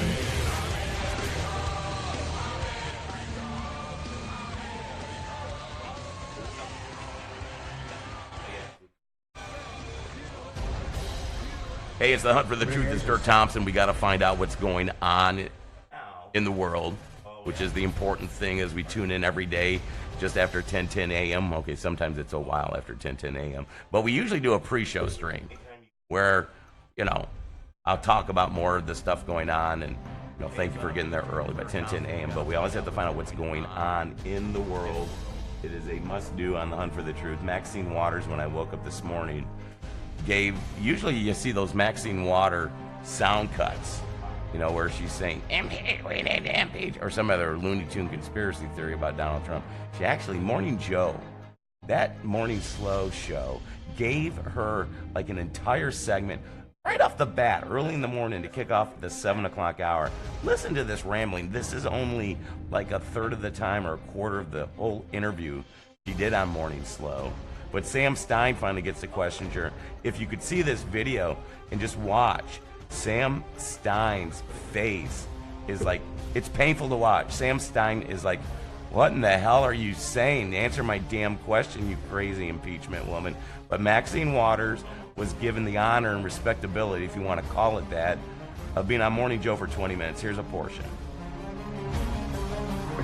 Hey, it's the Hunt for the Truth. It's Dirk Thompson. We got to find out what's going on in the world, which is the important thing as we tune in every day just after 10:10 a.m. Okay, sometimes it's a while after 10:10 a.m. But we usually do a pre-show stream where, I'll talk about more of the stuff going on, and thank you for getting there early by 10:10 a.m. But we always have to find out what's going on in the world. It is a must-do on the Hunt for the Truth. Maxine Waters, when I woke up this morning, usually you see those Maxine Water sound cuts, where she's saying, impeach, or some other Looney Tune conspiracy theory about Donald Trump. She actually, Morning Joe, that Morning Slow show, gave her like an entire segment right off the bat, early in the morning to kick off the 7 o'clock hour. Listen to this rambling. This is only like a third of the time or a quarter of the whole interview she did on Morning Slow. But Sam Stein finally gets the question, sure. If you could see this video and just watch, Sam Stein's face is like, it's painful to watch. Sam Stein is like, what in the hell are you saying? Answer my damn question, you crazy impeachment woman. But Maxine Waters was given the honor and respectability, if you want to call it that, of being on Morning Joe for 20 minutes. Here's a portion.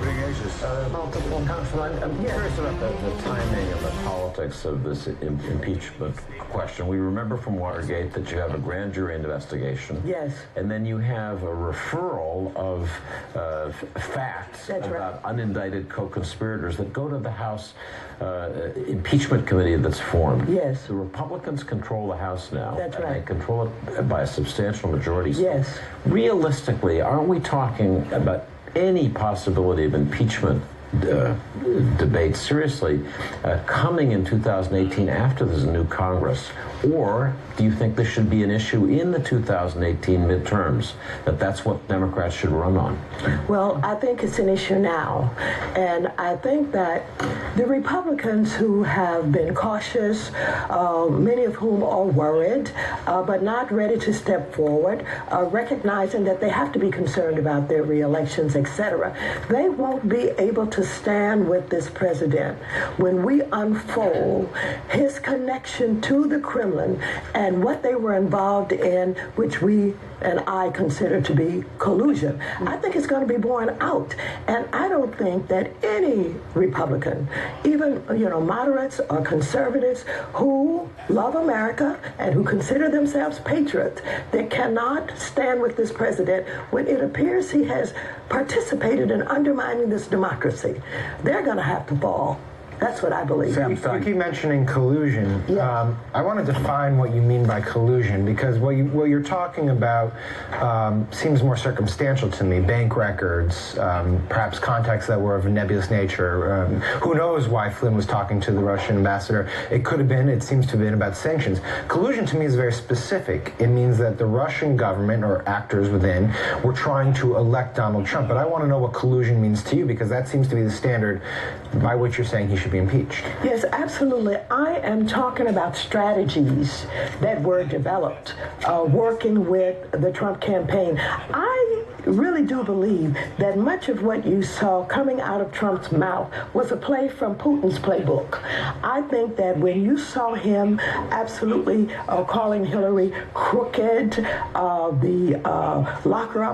Multiple. Councilman, I'm curious about the timing and the politics of this impeachment question. We remember from Watergate that you have a grand jury investigation. Yes. And then you have a referral of facts about unindicted co-conspirators that go to the House impeachment committee that's formed. Yes. The Republicans control the House now. That's right. And they control it by a substantial majority. Yes. Realistically, aren't we talking about any possibility of impeachment debate seriously coming in 2018 after there's a new Congress? Or do you think this should be an issue in the 2018 midterms, that's what Democrats should run on? Well, I think it's an issue now. And I think that the Republicans who have been cautious, many of whom are worried, but not ready to step forward, recognizing that they have to be concerned about their reelections, etc., they won't be able to stand with this president when we unfold his connection to the Kremlin and what they were involved in, which we and I consider to be collusion. I think it's going to be borne out. And I don't think that any Republican, even, moderates or conservatives who love America and who consider themselves patriots, they cannot stand with this president when it appears he has participated in undermining this democracy. They're going to have to fall. That's what I believe. You keep mentioning collusion. Yeah. I want to define what you mean by collusion, because what you're talking about seems more circumstantial to me. Bank records, perhaps contacts that were of a nebulous nature. Who knows why Flynn was talking to the Russian ambassador? It could have been, it seems to have been about sanctions. Collusion to me is very specific. It means that the Russian government or actors within were trying to elect Donald Trump. But I want to know what collusion means to you, because that seems to be the standard by which you're saying he should be impeached. Yes, absolutely. I am talking about strategies that were developed working with the Trump campaign. I really do believe that much of what you saw coming out of Trump's mouth was a play from Putin's playbook. I think that when you saw him absolutely calling Hillary crooked, the lock her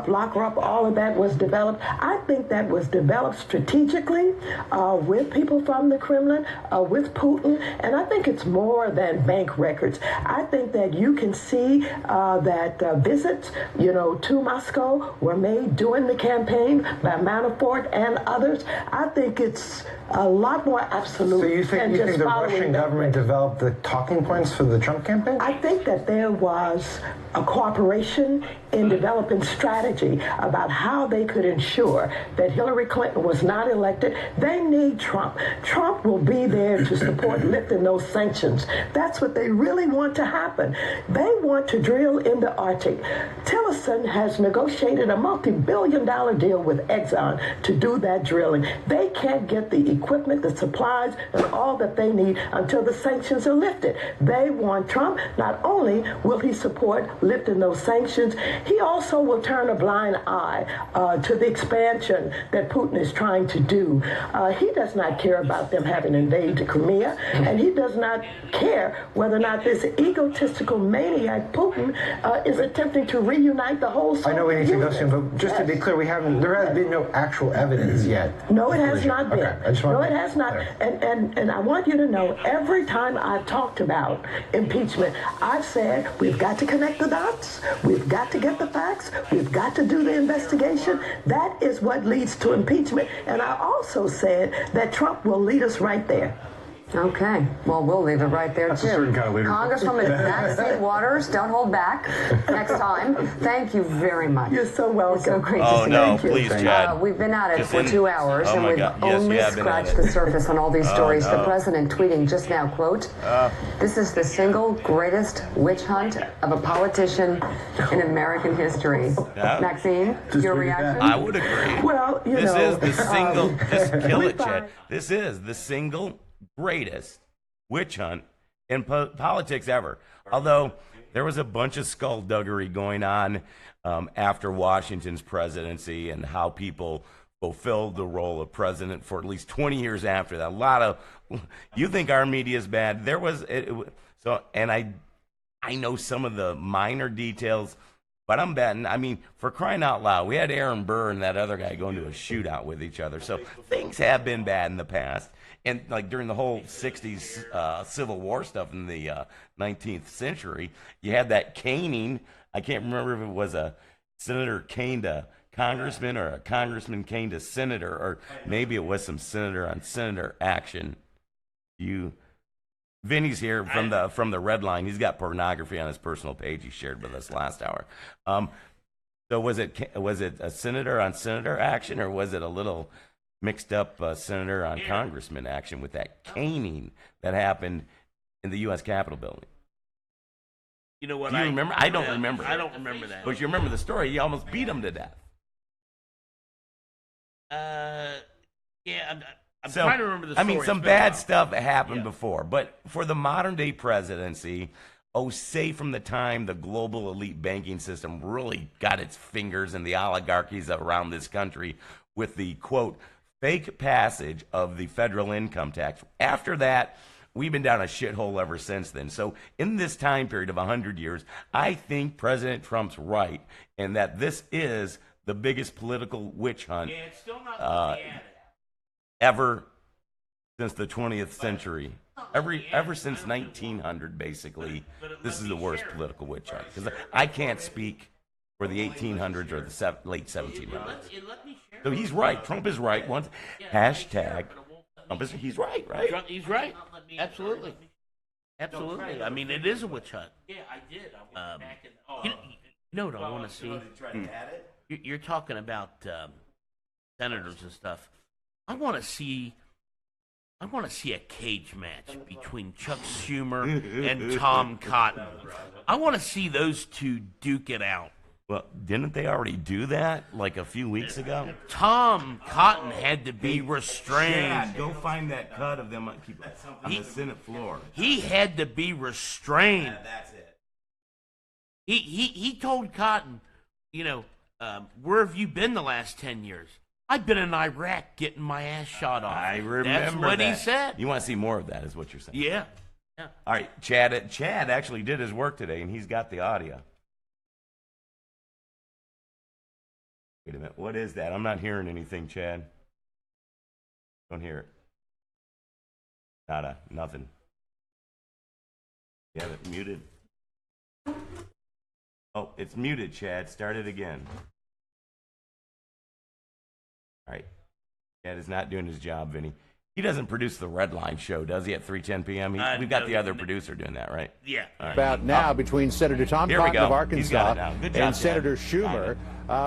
up, all of that was developed. I think that was developed strategically with people from the Kremlin, with Putin, and I think it's more than bank records. I think that you can see that visits, to Moscow were made during the campaign by Manafort and others. I think it's a lot more absolute. So you think the Russian government developed the talking points for the Trump campaign? I think that there was a cooperation in developing strategy about how they could ensure that Hillary Clinton was not elected. They need Trump. Trump will be there to support lifting those sanctions. That's what they really want to happen. They want to drill in the Arctic. Tillerson has negotiated a multi-billion-dollar deal with Exxon to do that drilling. They can't get the equipment, the supplies, and all that they need until the sanctions are lifted. They want Trump. Not only will he support lifting those sanctions, he also will turn a blind eye to the expansion that Putin is trying to do. He does not care about them having invaded Crimea, and he does not care whether or not this egotistical maniac Putin is attempting to reunite the whole Soviet I know we need to go Union. soon, but just to be clear, there has been no actual evidence yet. No, it has not been. Okay, I just want No, it has not. And I want you to know, every time I've talked about impeachment, I've said we've got to connect the dots, we've got to get the facts, we've got to do the investigation. That is what leads to impeachment. And I also said that Trump will lead us right there. Okay. Well, we'll leave it right there, That's too. a certain kind of leadership. Congresswoman Maxine Waters, don't hold back next time. Thank you very much. You're so welcome. It's so great Oh, to see no, you. please, Chad. We've been at it Just for in- 2 hours, Oh, and my we've God. Yes, only you have been at scratched it. the surface on all these stories. no. The president tweeting just now, quote, "This is the single greatest witch hunt of a politician in American history." Yeah. Maxine, your reaction? I would agree. Well, this is the single, just kill we it, Chad. find- This is the single greatest witch hunt in politics ever. Although there was a bunch of skullduggery going on after Washington's presidency and how people fulfilled the role of president for at least 20 years after that. A lot of, you think our media is bad. There was, and I know some of the minor details, But I'm betting, I mean, for crying out loud, we had Aaron Burr and that other guy going to a shootout with each other. So things have been bad in the past. And like during the whole 60s Civil War stuff in the 19th century, you had that caning. I can't remember if it was a senator caned a congressman or a congressman caned a senator, or maybe it was some senator on senator action. Vinny's here from the Red Line. He's got pornography on his personal page he shared with us last hour. So was it a senator on senator action, or was it a little mixed up senator on congressman action with that caning that happened in the U.S. Capitol building? You know what? Do you remember? I don't remember. I don't remember that. But you remember the story? He almost beat him to death. Yeah. I'm trying to remember the story. I mean, some bad stuff happened before, but for the modern day presidency, say from the time the global elite banking system really got its fingers in the oligarchies around this country with the, quote, fake passage of the federal income tax. After that, we've been down a shithole ever since then. So in this time period of 100 years, I think President Trump's right, and that this is the biggest political witch hunt it's still not ever since the 20th century. Ever since 1900, basically, this is the worst political witch hunt. Because I can't speak for the 1800s or the late 1700s. So he's right. Trump is right. Hashtag Trump is. He's right. Right. He's right. Absolutely. Absolutely. I mean, it is a witch hunt. Yeah, I did. You know what I want to see? You're talking about senators and stuff. I want to see a cage match between Chuck Schumer and Tom Cotton. I want to see those two duke it out. Well, didn't they already do that like a few weeks ago? Tom Cotton had to be restrained. Yeah, go find that cut of them on the Senate floor. He had to be restrained. Yeah, that's it. He told Cotton, where have you been the last 10 years? I've been in Iraq getting my ass shot off. I remember That's what that. he said. You want to see more of that, is what you're saying. Yeah. All right, Chad actually did his work today, and he's got the audio. Wait a minute. What is that? I'm not hearing anything, Chad. Don't hear it. Nada. Nothing. You have it muted. Oh, it's muted, Chad. Start it again. All right. Chad is not doing his job, Vinny. He doesn't produce the Red Line show, does he, at 3:10 p.m.? We've got the other producer doing that, right? Yeah. Right. About now between Senator Tom Cotton of Arkansas job, and Senator Schumer,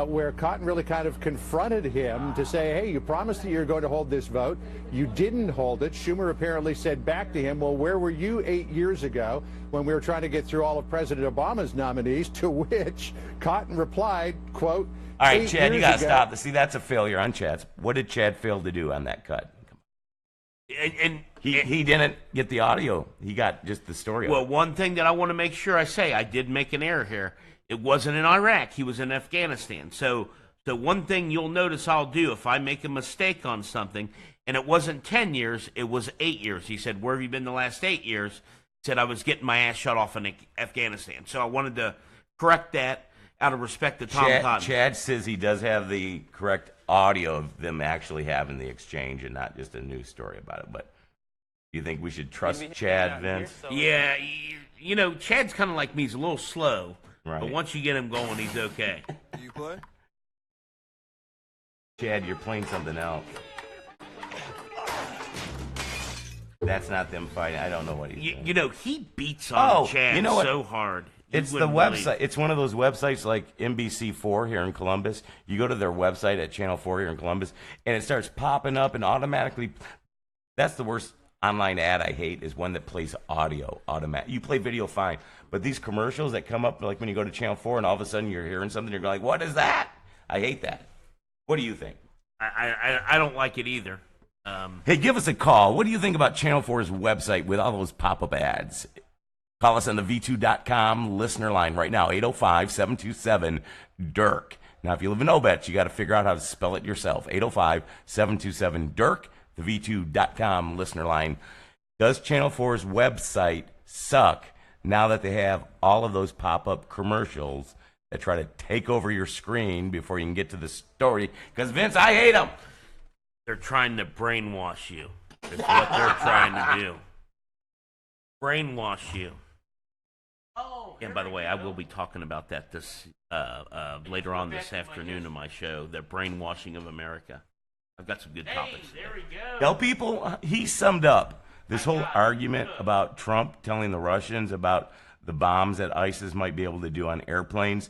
where Cotton really kind of confronted him to say, hey, you promised that you were going to hold this vote. You didn't hold it. Schumer apparently said back to him, well, where were you 8 years ago when we were trying to get through all of President Obama's nominees? To which Cotton replied, quote, all right, Chad, you got to stop. See, that's a failure on Chad's. What did Chad fail to do on that cut? And he didn't get the audio. He got just the story. Well, one thing that I want to make sure I say, I did make an error here. It wasn't in Iraq. He was in Afghanistan. So one thing you'll notice I'll do if I make a mistake on something, and it wasn't 10 years, it was 8 years. He said, where have you been the last 8 years? He said, I was getting my ass shot off in Afghanistan. So I wanted to correct that out of respect to Tom Cotton. Chad says he does have the correct audio of them actually having the exchange and not just a news story about it. But do you think we should trust Chad, Vince? Yeah, Chad's kind of like me. He's a little slow. Right. But once you get him going, he's okay. Do you play? Chad, you're playing something else. That's not them fighting. I don't know what he's doing. He beats on Chad so hard. It's the website. It's one of those websites like NBC4 here in Columbus. You go to their website at Channel 4 here in Columbus, and it starts popping up and automatically. That's the worst online ad I hate, is one that plays audio automatic. You play video fine, but these commercials that come up, like when you go to Channel 4 and all of a sudden you're hearing something, you're like, what is that? I hate that. What do you think? I don't like it either. Hey, give us a call. What do you think about Channel 4's website with all those pop-up ads? Call us on the V2.com listener line right now, 805-727-DIRK. Now, if you live in Obetz, you got to figure out how to spell it yourself, 805-727-DIRK, the V2.com listener line. Does Channel 4's website suck now that they have all of those pop-up commercials that try to take over your screen before you can get to the story. Because, Vince, I hate them. They're trying to brainwash you. That's what they're trying to do. Brainwash you. And by the way, I will be talking about that this later on this afternoon in my show, the brainwashing of America. I've got some good topics. There we go. Tell people, he summed up this whole argument about Trump telling the Russians about the bombs that ISIS might be able to do on airplanes.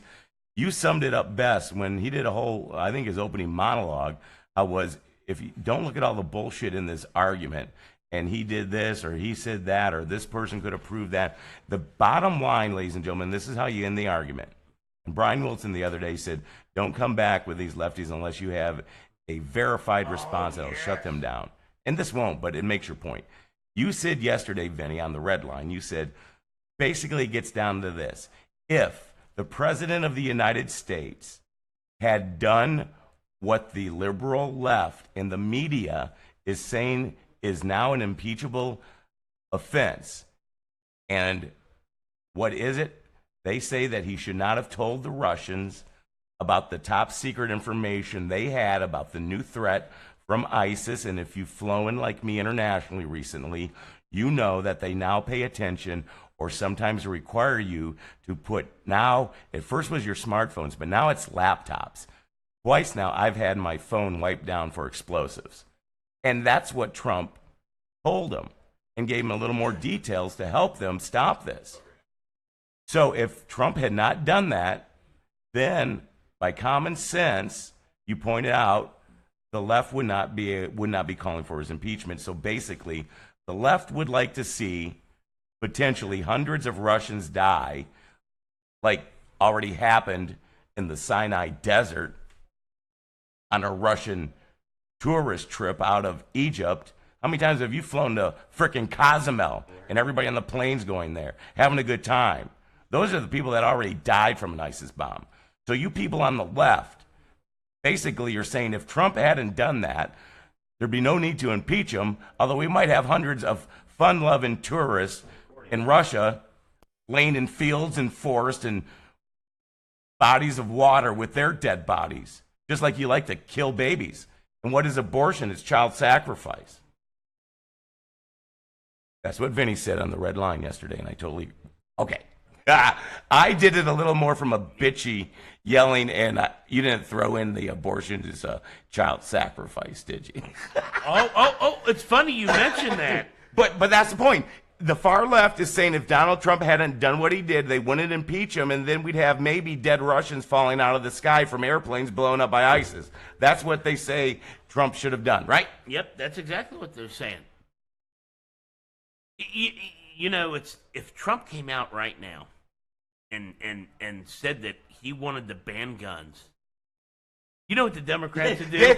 You summed it up best when he did a whole, I think his opening monologue was, if you don't look at all the bullshit in this argument, and he did this, or he said that, or this person could have proved that. The bottom line, ladies and gentlemen, this is how you end the argument. And Brian Wilson the other day said, don't come back with these lefties unless you have a verified response that'll shut them down. And this won't, but it makes your point. You said yesterday, Vinny, on the red line, you said, basically it gets down to this. If the President of the United States had done what the liberal left and the media is saying is now an impeachable offense. And what is it? They say that he should not have told the Russians about the top secret information they had about the new threat from ISIS. And if you've flown like me internationally recently, you know that they now pay attention or sometimes require you to put, now, at first was your smartphones, but now it's laptops. Twice now I've had my phone wiped down for explosives. And that's what Trump told them and gave them a little more details to help them stop this. So if Trump had not done that, then by common sense, you pointed out, the left would not be calling for his impeachment. So basically, the left would like to see potentially hundreds of Russians die, like already happened in the Sinai Desert on a Russian tourist trip out of Egypt. How many times have you flown to frickin' Cozumel and everybody on the plane's going there, having a good time? Those are the people that already died from an ISIS bomb. So you people on the left, basically you're saying if Trump hadn't done that, there'd be no need to impeach him, although we might have hundreds of fun-loving tourists in Russia laying in fields and forests and bodies of water with their dead bodies, just like you like to kill babies. And what is abortion? It's child sacrifice. That's what Vinny said on the red line yesterday, and I totally... Okay. I did it a little more from a bitchy yelling, and you didn't throw in the abortion as a child sacrifice, did you? Oh, it's funny you mentioned that. But that's the point. The far left is saying if Donald Trump hadn't done what he did, they wouldn't impeach him, and then we'd have maybe dead Russians falling out of the sky from airplanes blown up by ISIS. That's what they say Trump should have done, right? Yep, that's exactly what they're saying. You know, it's if Trump came out right now and said that he wanted to ban guns, you know what the Democrats would do?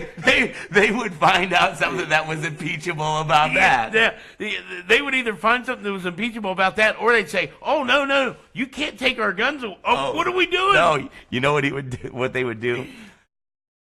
They would find out something that was impeachable about that. They would either find something that was impeachable about that, or they'd say, "Oh no, you can't take our guns away. What are we doing?" No, you know what he would do, what they would do?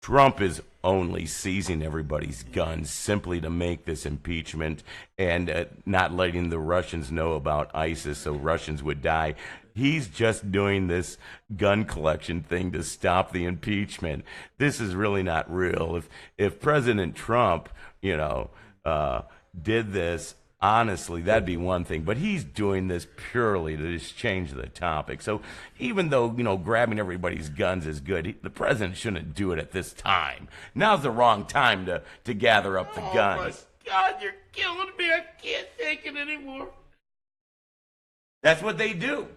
Trump is only seizing everybody's guns simply to make this impeachment and not letting the Russians know about ISIS so Russians would die. He's just doing this gun collection thing to stop the impeachment. This is really not real. If President Trump, did this, honestly, that'd be one thing. But he's doing this purely to just change the topic. So even though, grabbing everybody's guns is good, the president shouldn't do it at this time. Now's the wrong time to gather up the guns. Oh, my God, you're killing me. I can't take it anymore. That's what they do.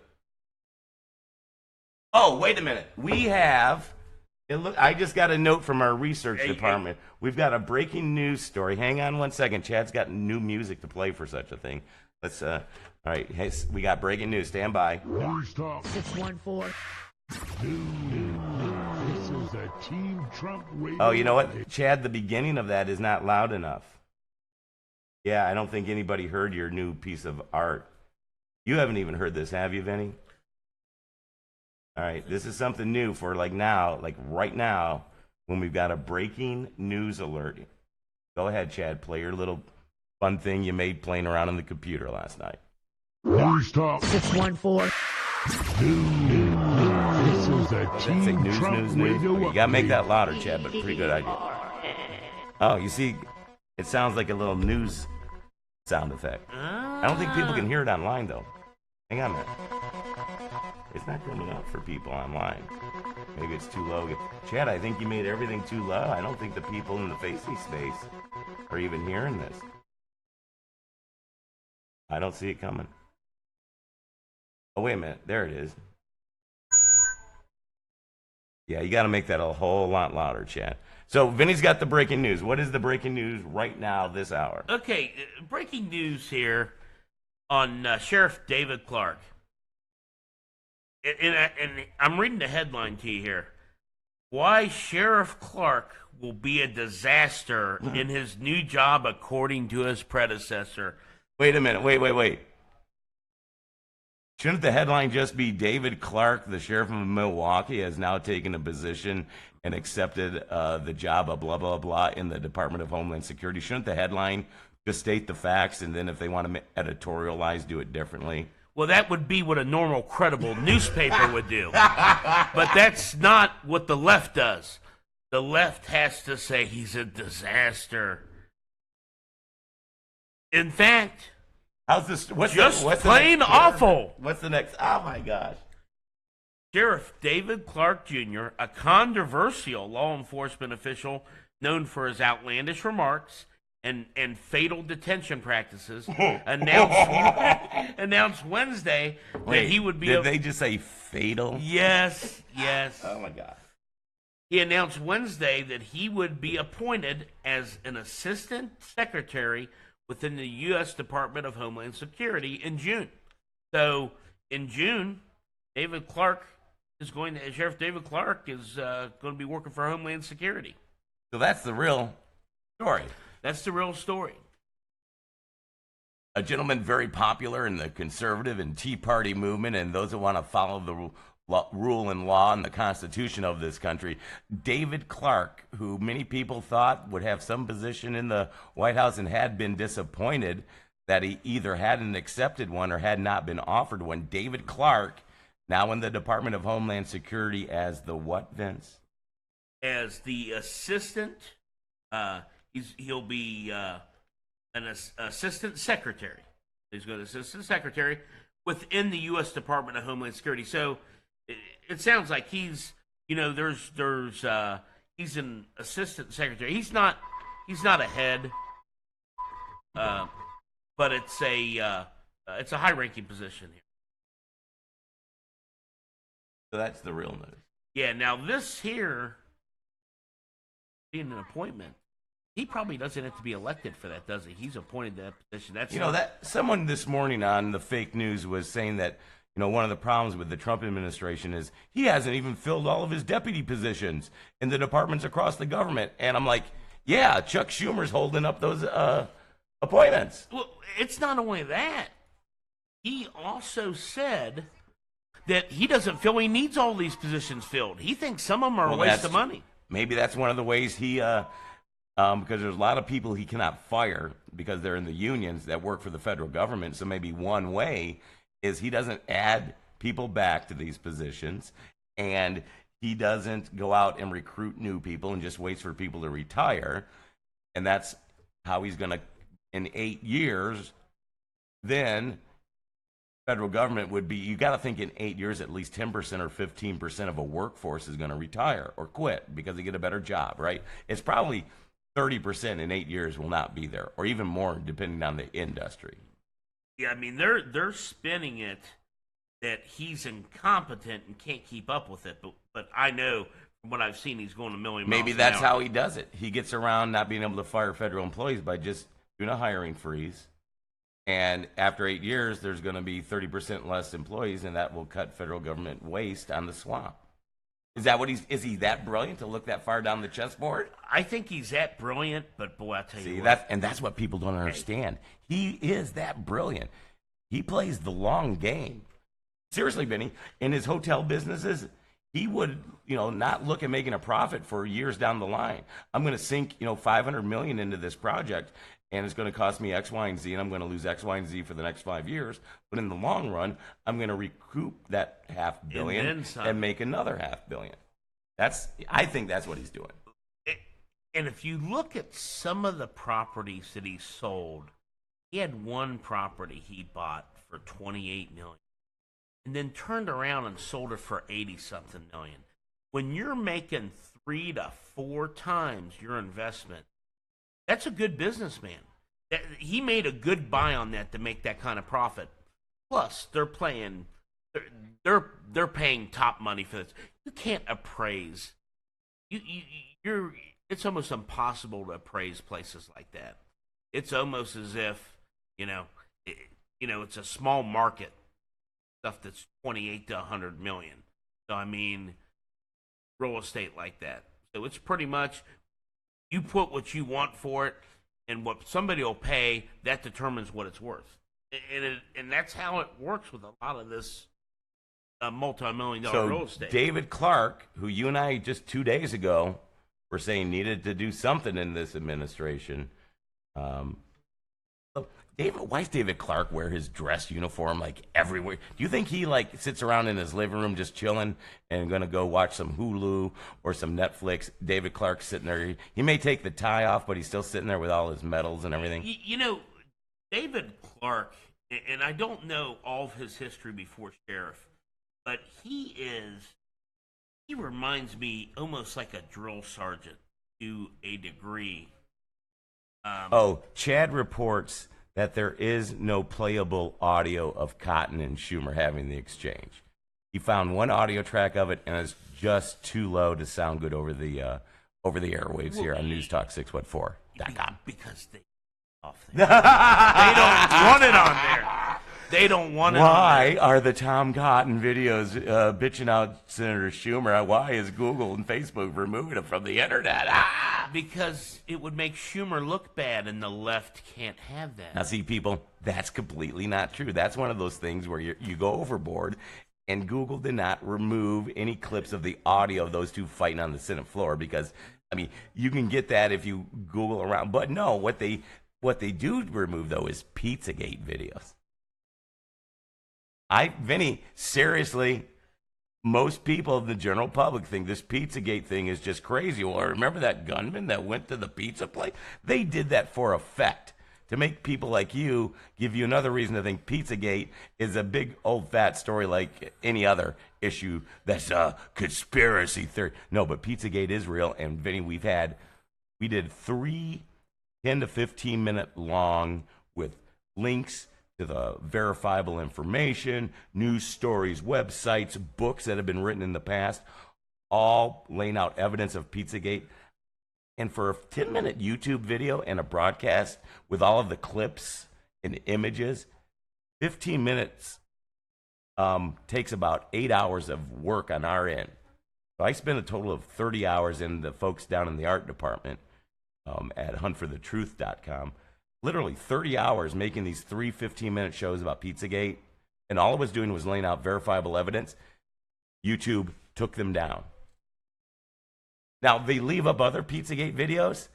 Oh, wait a minute. We have... I just got a note from our research department. We've got a breaking news story. Hang on one second. Chad's got new music to play for such a thing. Let's, all right. Hey, we got breaking news. Stand by. NEWSTALK614. This is a Team Trump radio. Oh, you know what? Chad, the beginning of that is not loud enough. Yeah, I don't think anybody heard your new piece of art. You haven't even heard this, have you, Vinny? All right, this is something new for right now, when we've got a breaking news alert. Go ahead, Chad, play your little fun thing you made playing around on the computer last night. NEWSTALK614. This is a Say news. You gotta make that louder, Chad, but pretty good idea. Oh, you see, it sounds like a little news sound effect. I don't think people can hear it online, though. Hang on a minute. It's not coming up for people online. Maybe it's too low. Chad, I think you made everything too low. I don't think the people in the facing space are even hearing this. I don't see it coming. Oh, wait a minute. There it is. Yeah, you got to make that a whole lot louder, Chad. So, Vinny's got the breaking news. What is the breaking news right now, this hour? Okay, breaking news here on Sheriff David Clark. And I'm reading the headline to you here. Why Sheriff Clark will be a disaster in his new job according to his predecessor. Wait a minute. Wait. Shouldn't the headline just be David Clark, the sheriff of Milwaukee, has now taken a position and accepted the job of blah, blah, blah in the Department of Homeland Security? Shouldn't the headline just state the facts, and then if they want to editorialize, do it differently? Well, that would be what a normal, credible newspaper would do. But that's not what the left does. The left has to say he's a disaster. In fact, how's this? What's plain awful. What's the next? Oh my gosh! Sheriff David Clark Jr., a controversial law enforcement official known for his outlandish remarks and fatal detention practices, announced Wednesday that he would be. Did they just say fatal? Yes. Oh my God. He announced Wednesday that he would be appointed as an assistant secretary within the U.S. Department of Homeland Security in June. So, in June, Sheriff David Clark is going to be working for Homeland Security. So that's the real story. That's the real story. A gentleman very popular in the conservative and Tea Party movement, and those that want to follow the rule and law and the Constitution of this country, David Clark, who many people thought would have some position in the White House and had been disappointed that he either hadn't accepted one or had not been offered one. David Clark, now in the Department of Homeland Security as the what, Vince? As the assistant, he'll be an assistant secretary. He's going to assistant secretary within the U.S. Department of Homeland Security. So it sounds like he's an assistant secretary. He's not a head, but it's a high-ranking position here. So that's the real news. Yeah. Now this here being an appointment, he probably doesn't have to be elected for that, does he? He's appointed to that position. That's that someone this morning on the fake news was saying that one of the problems with the Trump administration is he hasn't even filled all of his deputy positions in the departments across the government. And I'm like, yeah, Chuck Schumer's holding up those appointments. Well, it's not only that. He also said that he doesn't feel he needs all these positions filled. He thinks some of them are a waste of money. Maybe that's one of the ways he because there's a lot of people he cannot fire because they're in the unions that work for the federal government. So maybe one way is he doesn't add people back to these positions, and he doesn't go out and recruit new people and just waits for people to retire. And that's how he's going to, in 8 years, then federal government would be, you got to think in 8 years, at least 10% or 15% of a workforce is going to retire or quit because they get a better job, right? It's probably 30% in 8 years will not be there, or even more depending on the industry. Yeah, I mean, they're spinning it that he's incompetent and can't keep up with it. But I know from what I've seen, he's going a million miles Maybe an that's hour. how he does it. He gets around not being able to fire federal employees by just doing a hiring freeze. And after 8 years, there's going to be 30% less employees, and that will cut federal government waste on the swamp. Is that what is he that brilliant to look that far down the chessboard? I think he's that brilliant, but boy, I'll tell you what. That's what people don't understand. He is that brilliant. He plays the long game. Seriously, Benny, in his hotel businesses, he would, not look at making a profit for years down the line. I'm going to sink, $500 million into this project, and it's going to cost me X, Y, and Z, and I'm going to lose X, Y, and Z for the next 5 years. But in the long run, I'm going to recoup that $500 million and make another $500 million. I think that's what he's doing. And if you look at some of the properties that he sold, he had one property he bought for $28 million, and then turned around and sold it for 80-something million. When you're making 3 to 4 times your investment, that's a good businessman. He made a good buy on that to make that kind of profit. Plus, they're paying top money for this. You can't appraise. It's almost impossible to appraise places like that. It's almost as if it's a small market stuff that's 28 to 100 million. So I mean, real estate like that. So it's pretty much you put what you want for it, and what somebody will pay, that determines what it's worth. And that's how it works with a lot of this multi-million-dollar real estate. David Clark, who you and I just 2 days ago were saying needed to do something in this administration. Why does David Clark wear his dress uniform like everywhere? Do you think he like sits around in his living room just chilling and going to go watch some Hulu or some Netflix? David Clark's sitting there. He may take the tie off, but he's still sitting there with all his medals and everything. David Clark, and I don't know all of his history before sheriff, but he reminds me almost like a drill sergeant to a degree. Chad reports that there is no playable audio of Cotton and Schumer having the exchange. He found one audio track of it, and it's just too low to sound good over the airwaves here on NEWSTALK614.com. Because they they don't want it on there. They don't want it on there. Why are the Tom Cotton videos bitching out Senator Schumer? Why is Google and Facebook removing it from the internet? Because it would make Schumer look bad, and the left can't have that. Now, see, people, that's completely not true. That's one of those things where you go overboard, and Google did not remove any clips of the audio of those two fighting on the Senate floor because, I mean, you can get that if you Google around. But no, what they do remove, though, is Pizzagate videos. Vinny, seriously, most people in the general public think this Pizzagate thing is just crazy. Well, remember that gunman that went to the pizza place? They did that for effect, to make people like you give you another reason to think Pizzagate is a big old fat story like any other issue that's a conspiracy theory. No, but Pizzagate is real, and Vinny, we did 3 10 to 15 minute long with links to the verifiable information, news stories, websites, books that have been written in the past, all laying out evidence of Pizzagate. And for a 10-minute YouTube video and a broadcast with all of the clips and images, 15 minutes takes about 8 hours of work on our end. So I spent a total of 30 hours, and the folks down in the art department at Hunt4TheTRUTH.com, literally 30 hours making these 3 15-minute shows about Pizzagate, and all it was doing was laying out verifiable evidence. YouTube took them down. Now, they leave up other Pizzagate videos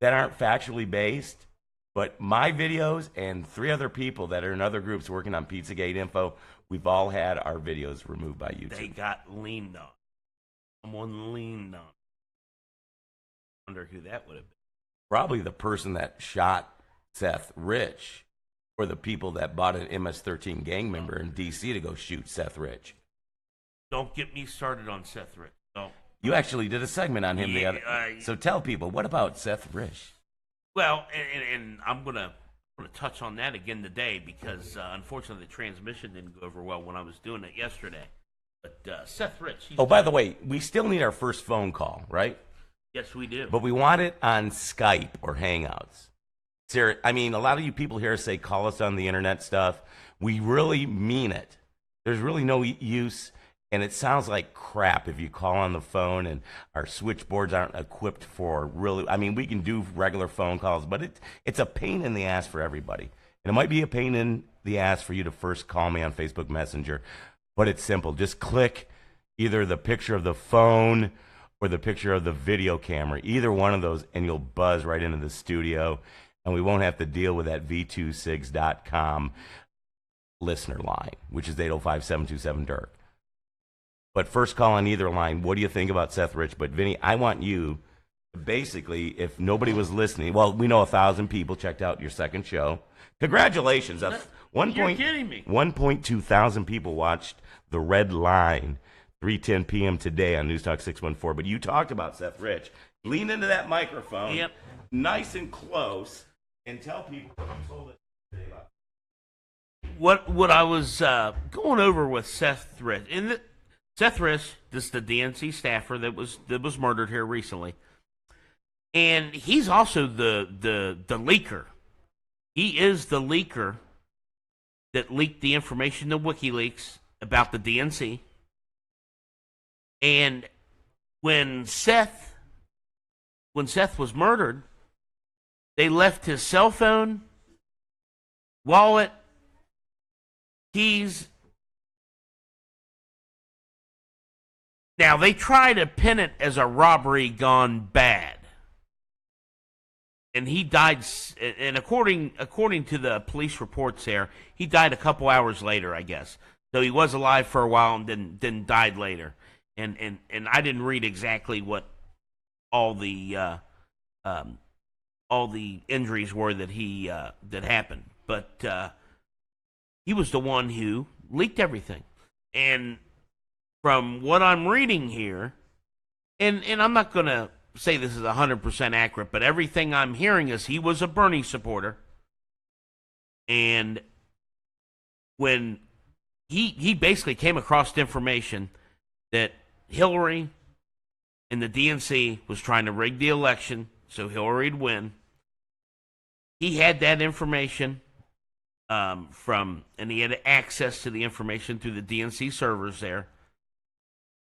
that aren't factually based, but my videos and 3 other people that are in other groups working on Pizzagate info, we've all had our videos removed by YouTube. They got leaned on. Someone leaned on. I wonder who that would have been. Probably the person that shot Seth Rich, or the people that bought an MS-13 gang member in D.C. to go shoot Seth Rich. Don't get me started on Seth Rich. Don't. You actually did a segment on him the other. So tell people, what about Seth Rich? Well, and I'm gonna touch on that again today because unfortunately the transmission didn't go over well when I was doing it yesterday. But Seth Rich. By the way, we still need our first phone call, right? Yes, we do. But we want it on Skype or Hangouts. Sarah, I mean, a lot of you people here say call us on the internet stuff. We really mean it. There's really no use, and it sounds like crap if you call on the phone, and our switchboards aren't equipped for really. I mean, we can do regular phone calls, but it's a pain in the ass for everybody. And it might be a pain in the ass for you to first call me on Facebook Messenger, but it's simple. Just click either the picture of the phone or the picture of the video camera, either one of those, and you'll buzz right into the studio. and we won't have to deal with that v2sigs.com listener line, which is 805-727-DIRK. But first call on either line. What do you think about Seth Rich? But Vinny, I want you to basically, if nobody was listening, well, we know 1,000 people checked out your second show. Congratulations. You're kidding me. 1.2 thousand people watched The Red Line, 3:10 p.m. today on Newstalk 614. But you talked about Seth Rich. Lean into that microphone. Yep. Nice and close. And tell people what you told us today about. What I was going over with Seth Rich. Seth Rich, this is the DNC staffer that was murdered here recently. And he's also the leaker. He is the leaker that leaked the information to WikiLeaks about the DNC. And when Seth was murdered, they left his cell phone, wallet, keys. Now, they try to pin it as a robbery gone bad. And he died, and according to the police reports there, he died a couple hours later, I guess. So he was alive for a while and then died later. And I didn't read exactly what all the injuries were that happened. But he was the one who leaked everything. And from what I'm reading here, and I'm not going to say this is 100% accurate, but everything I'm hearing is he was a Bernie supporter. And when he basically came across information that Hillary and the DNC was trying to rig the election so Hillary'd win, he had that information and he had access to the information through the DNC servers there.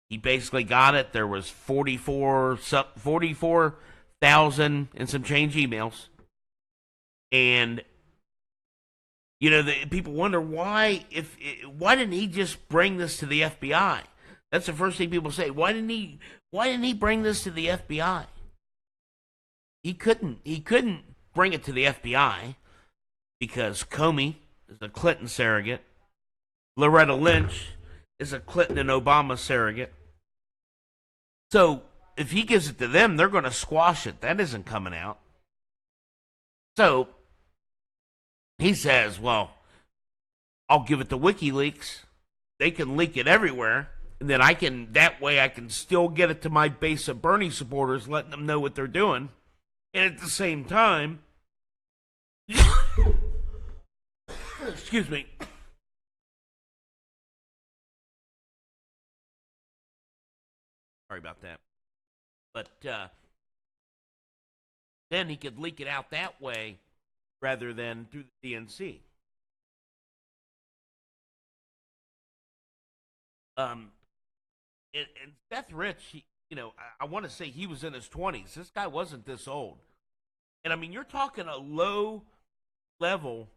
He basically got it. There was 44,000 and some change emails. And, people wonder why didn't he just bring this to the FBI? That's the first thing people say. Why didn't he bring this to the FBI? He couldn't bring it to the FBI because Comey is a Clinton surrogate. Loretta Lynch is a Clinton and Obama surrogate. So if he gives it to them, they're going to squash it. That isn't coming out. So he says, well, I'll give it to WikiLeaks. They can leak it everywhere. And then that way I can still get it to my base of Bernie supporters, letting them know what they're doing. And at the same time, excuse me. Sorry about that. But then he could leak it out that way rather than through the DNC. And Seth Rich, I want to say he was in his 20s. This guy wasn't this old. And, you're talking a low-level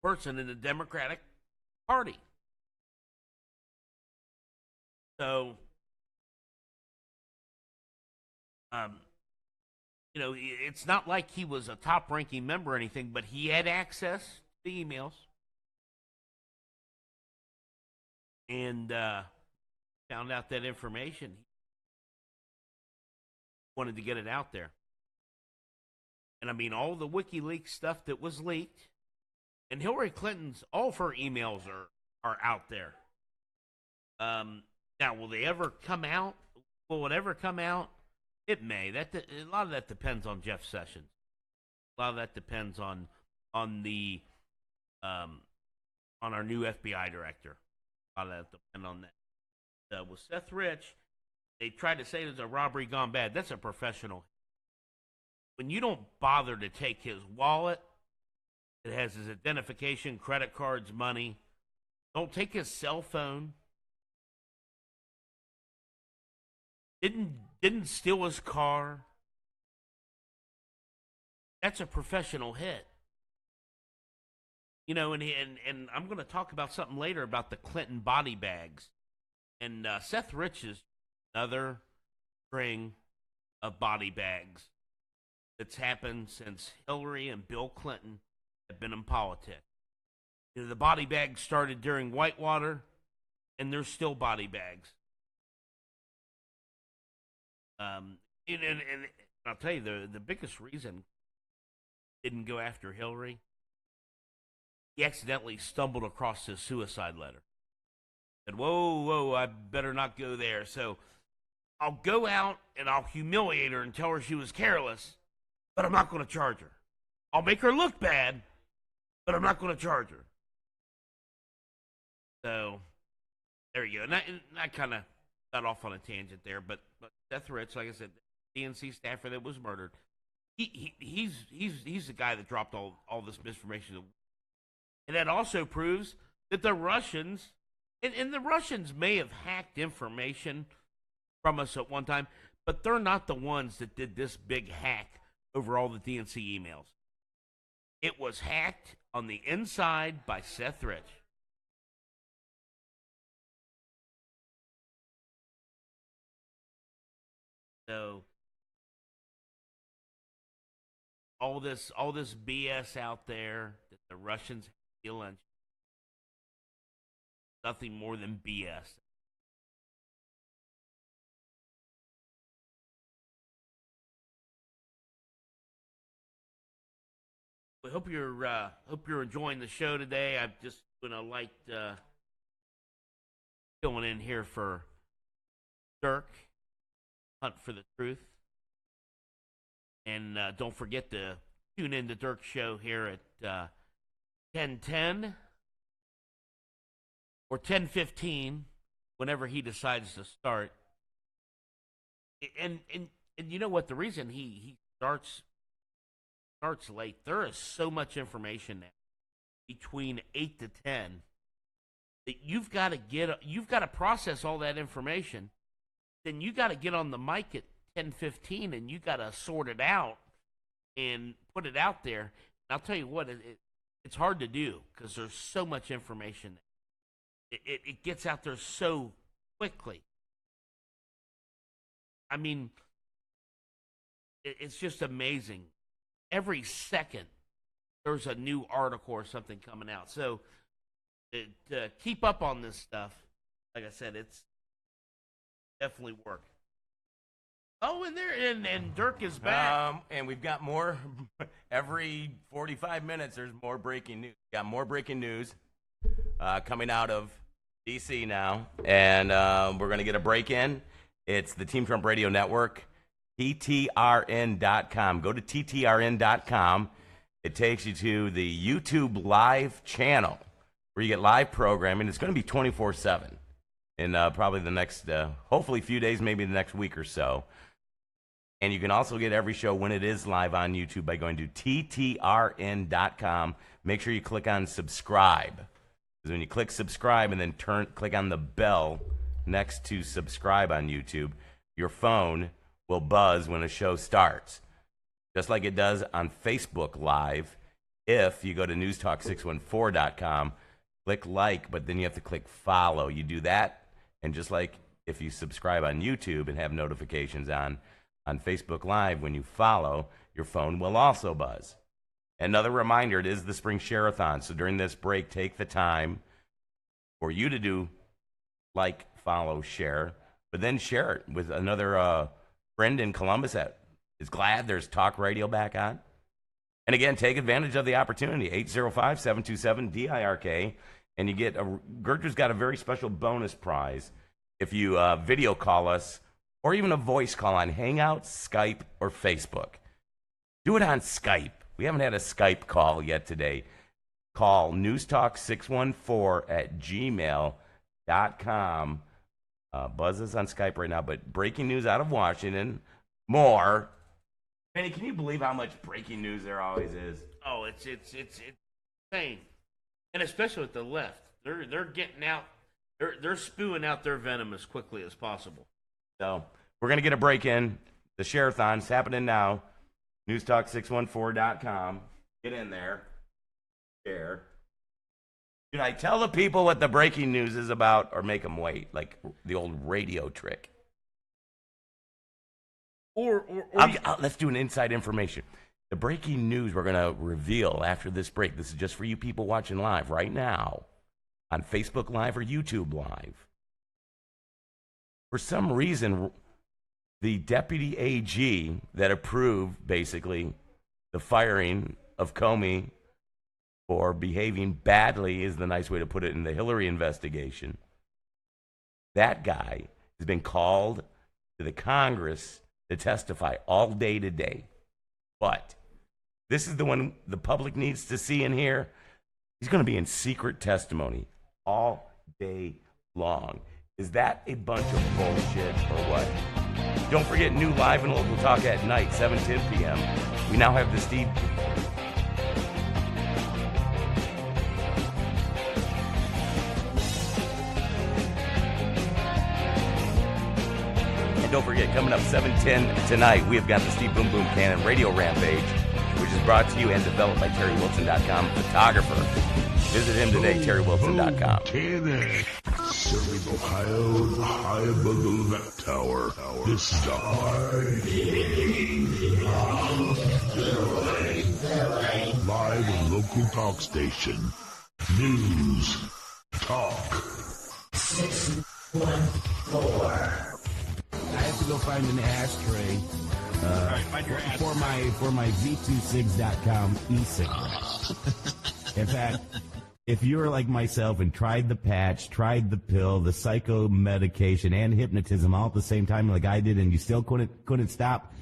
person in the Democratic Party. So, it's not like he was a top-ranking member or anything, but he had access to the emails. And found out that information. Wanted to get it out there. And all the WikiLeaks stuff that was leaked, and Hillary Clinton's, all of her emails are out there. Now, will they ever come out? Will it ever come out? It may. A lot of that depends on Jeff Sessions. A lot of that depends on our new FBI director. A lot of that depends on that. With Seth Rich, they tried to say there's a robbery gone bad. That's a professional. When you don't bother to take his wallet, it has his identification, credit cards, money. Don't take his cell phone. Didn't steal his car. That's a professional hit. And I'm going to talk about something later about the Clinton body bags. And Seth Rich is another string of body bags that's happened since Hillary and Bill Clinton have been in politics. You know, the body bags started during Whitewater, and there's still body bags. And I'll tell you, the biggest reason didn't go after Hillary, he accidentally stumbled across his suicide letter. Said, whoa, I better not go there. So I'll go out and I'll humiliate her and tell her she was careless, but I'm not going to charge her. I'll make her look bad, but I'm not going to charge her. So there you go. And I kind of got off on a tangent there, but Seth Rich, like I said, DNC staffer that was murdered, he's the guy that dropped all this misinformation. And that also proves that the Russians, and the Russians may have hacked information from us at one time, but they're not the ones that did this big hack over all the DNC emails. It was hacked on the inside by Seth Rich. So all this BS out there that the Russians steal and nothing more than BS. We hope you're enjoying the show today. I'm just gonna filling in here for Dirk, Hunt for the Truth. And don't forget to tune in to Dirk's show here at 10:10 or 10:15, whenever he decides to start. And you know what? The reason he starts late, there is so much information now between 8 to 10 that you've got to process all that information. Then you got to get on the mic at 10:15 and you got to sort it out and put it out there. And I'll tell you what, it's hard to do because there's so much information. It gets out there so quickly. I mean, it's just amazing. Every second, there's a new article or something coming out. So to keep up on this stuff, like I said, it's definitely work. Oh, and Dirk is back. And we've got more. Every 45 minutes, there's more breaking news. Got more breaking news coming out of D.C. now. And we're going to get a break in. It's the Team Trump Radio Network, TTRN.com. Go to TTRN.com. It takes you to the YouTube live channel where you get live programming. It's going to be 24/7 in probably the next, hopefully, few days, maybe the next week or so. And you can also get every show when it is live on YouTube by going to TTRN.com. Make sure you click on subscribe. Because when you click subscribe and then click on the bell next to subscribe on YouTube, your phone will buzz when a show starts. Just like it does on Facebook Live. If you go to NEWSTALK614.com, click like, but then you have to click follow. You do that, and just like if you subscribe on YouTube and have notifications on Facebook Live, when you follow, your phone will also buzz. Another reminder, it is the Spring Share-a-thon, so during this break, take the time for you to do like, follow, share, but then share it with another friend in Columbus that is glad there's talk radio back on. And again, take advantage of the opportunity, 805-727-DIRK, and you get Gertrude's got a very special bonus prize if you video call us or even a voice call on Hangouts, Skype, or Facebook. Do it on Skype. We haven't had a Skype call yet today. Call newstalk614@gmail.com. Buzz us on Skype right now, but breaking news out of Washington, more. Manny, can you believe how much breaking news there always is? Oh, it's insane. And especially with the left. They're getting out, they're spewing out their venom as quickly as possible. So we're going to get a break in. The Share-a-thon's happening now. NEWSTALK614.com. Get in there. Share. Should I tell the people what the breaking news is about or make them wait, like the old radio trick? Let's do an inside information. The breaking news we're going to reveal after this break. This is just for you people watching live right now on Facebook Live or YouTube Live. For some reason, the deputy AG that approved, basically, the firing of Comey for behaving badly is the nice way to put it in the Hillary investigation. That guy has been called to the Congress to testify all day today. But this is the one the public needs to see and hear. He's going to be in secret testimony all day long. Is that a bunch of bullshit or what? Don't forget new live and local talk at night, 7:10 p.m. We now have the Steve. And don't forget, coming up 7:10 tonight, we have got the Steve Boom Boom Cannon Radio Rampage, which is brought to you and developed by TerryWilson.com, photographer. Visit him today, TerryWilson.com. Serving Ohio, high above the Levant Tower. This is the live and local talk station. News Talk 614. I have to go find an ashtray for my V26.com e-cigarette. In fact, if you were like myself and tried the patch, tried the pill, the psycho medication, and hypnotism all at the same time like I did, and you still couldn't stop,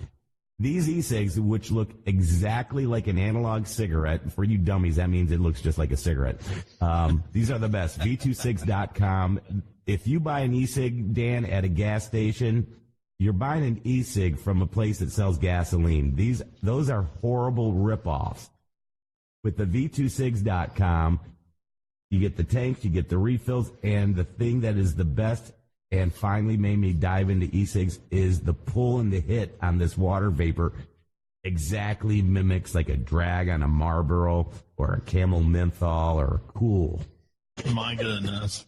these e-cigs, which look exactly like an analog cigarette, for you dummies, that means it looks just like a cigarette. These are the best. V26.com. If you buy an e-cig, Dan, at a gas station, you're buying an e-cig from a place that sells gasoline. Those are horrible ripoffs. With the V26.com, you get the tanks, you get the refills, and the thing that is the best and finally made me dive into e-cigs is the pull and the hit on this water vapor exactly mimics like a drag on a Marlboro or a Camel Menthol or a Cool. My goodness.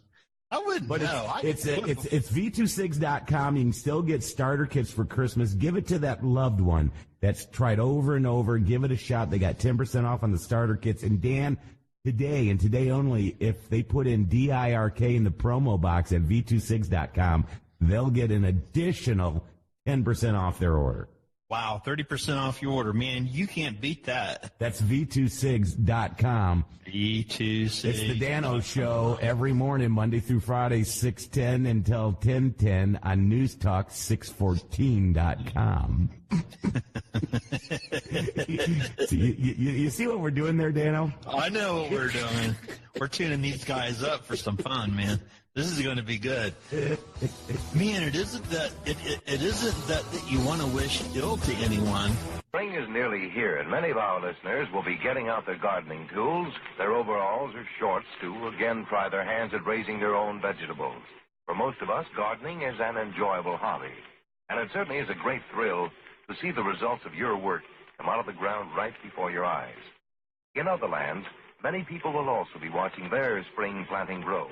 I wouldn't know. It's V26.com. You can still get starter kits for Christmas. Give it to that loved one that's tried over and over. Give it a shot. They got 10% off on the starter kits. And Dan, today and today only, if they put in DIRK in the promo box at V26.com, they'll get an additional 10% off their order. Wow, 30% off your order. Man, you can't beat that. That's V26.com. V26. It's the Dano Show every morning, Monday through Friday, 6:10 until 10:10 on NEWSTALK614.com. You see what we're doing there, Dano? I know what we're doing. We're tuning these guys up for some fun, man. This is going to be good. Man, it isn't that you want to wish ill to anyone. Spring is nearly here, and many of our listeners will be getting out their gardening tools, their overalls or shorts to again try their hands at raising their own vegetables. For most of us, gardening is an enjoyable hobby, and it certainly is a great thrill to see the results of your work come out of the ground right before your eyes. In other lands, many people will also be watching their spring planting grow.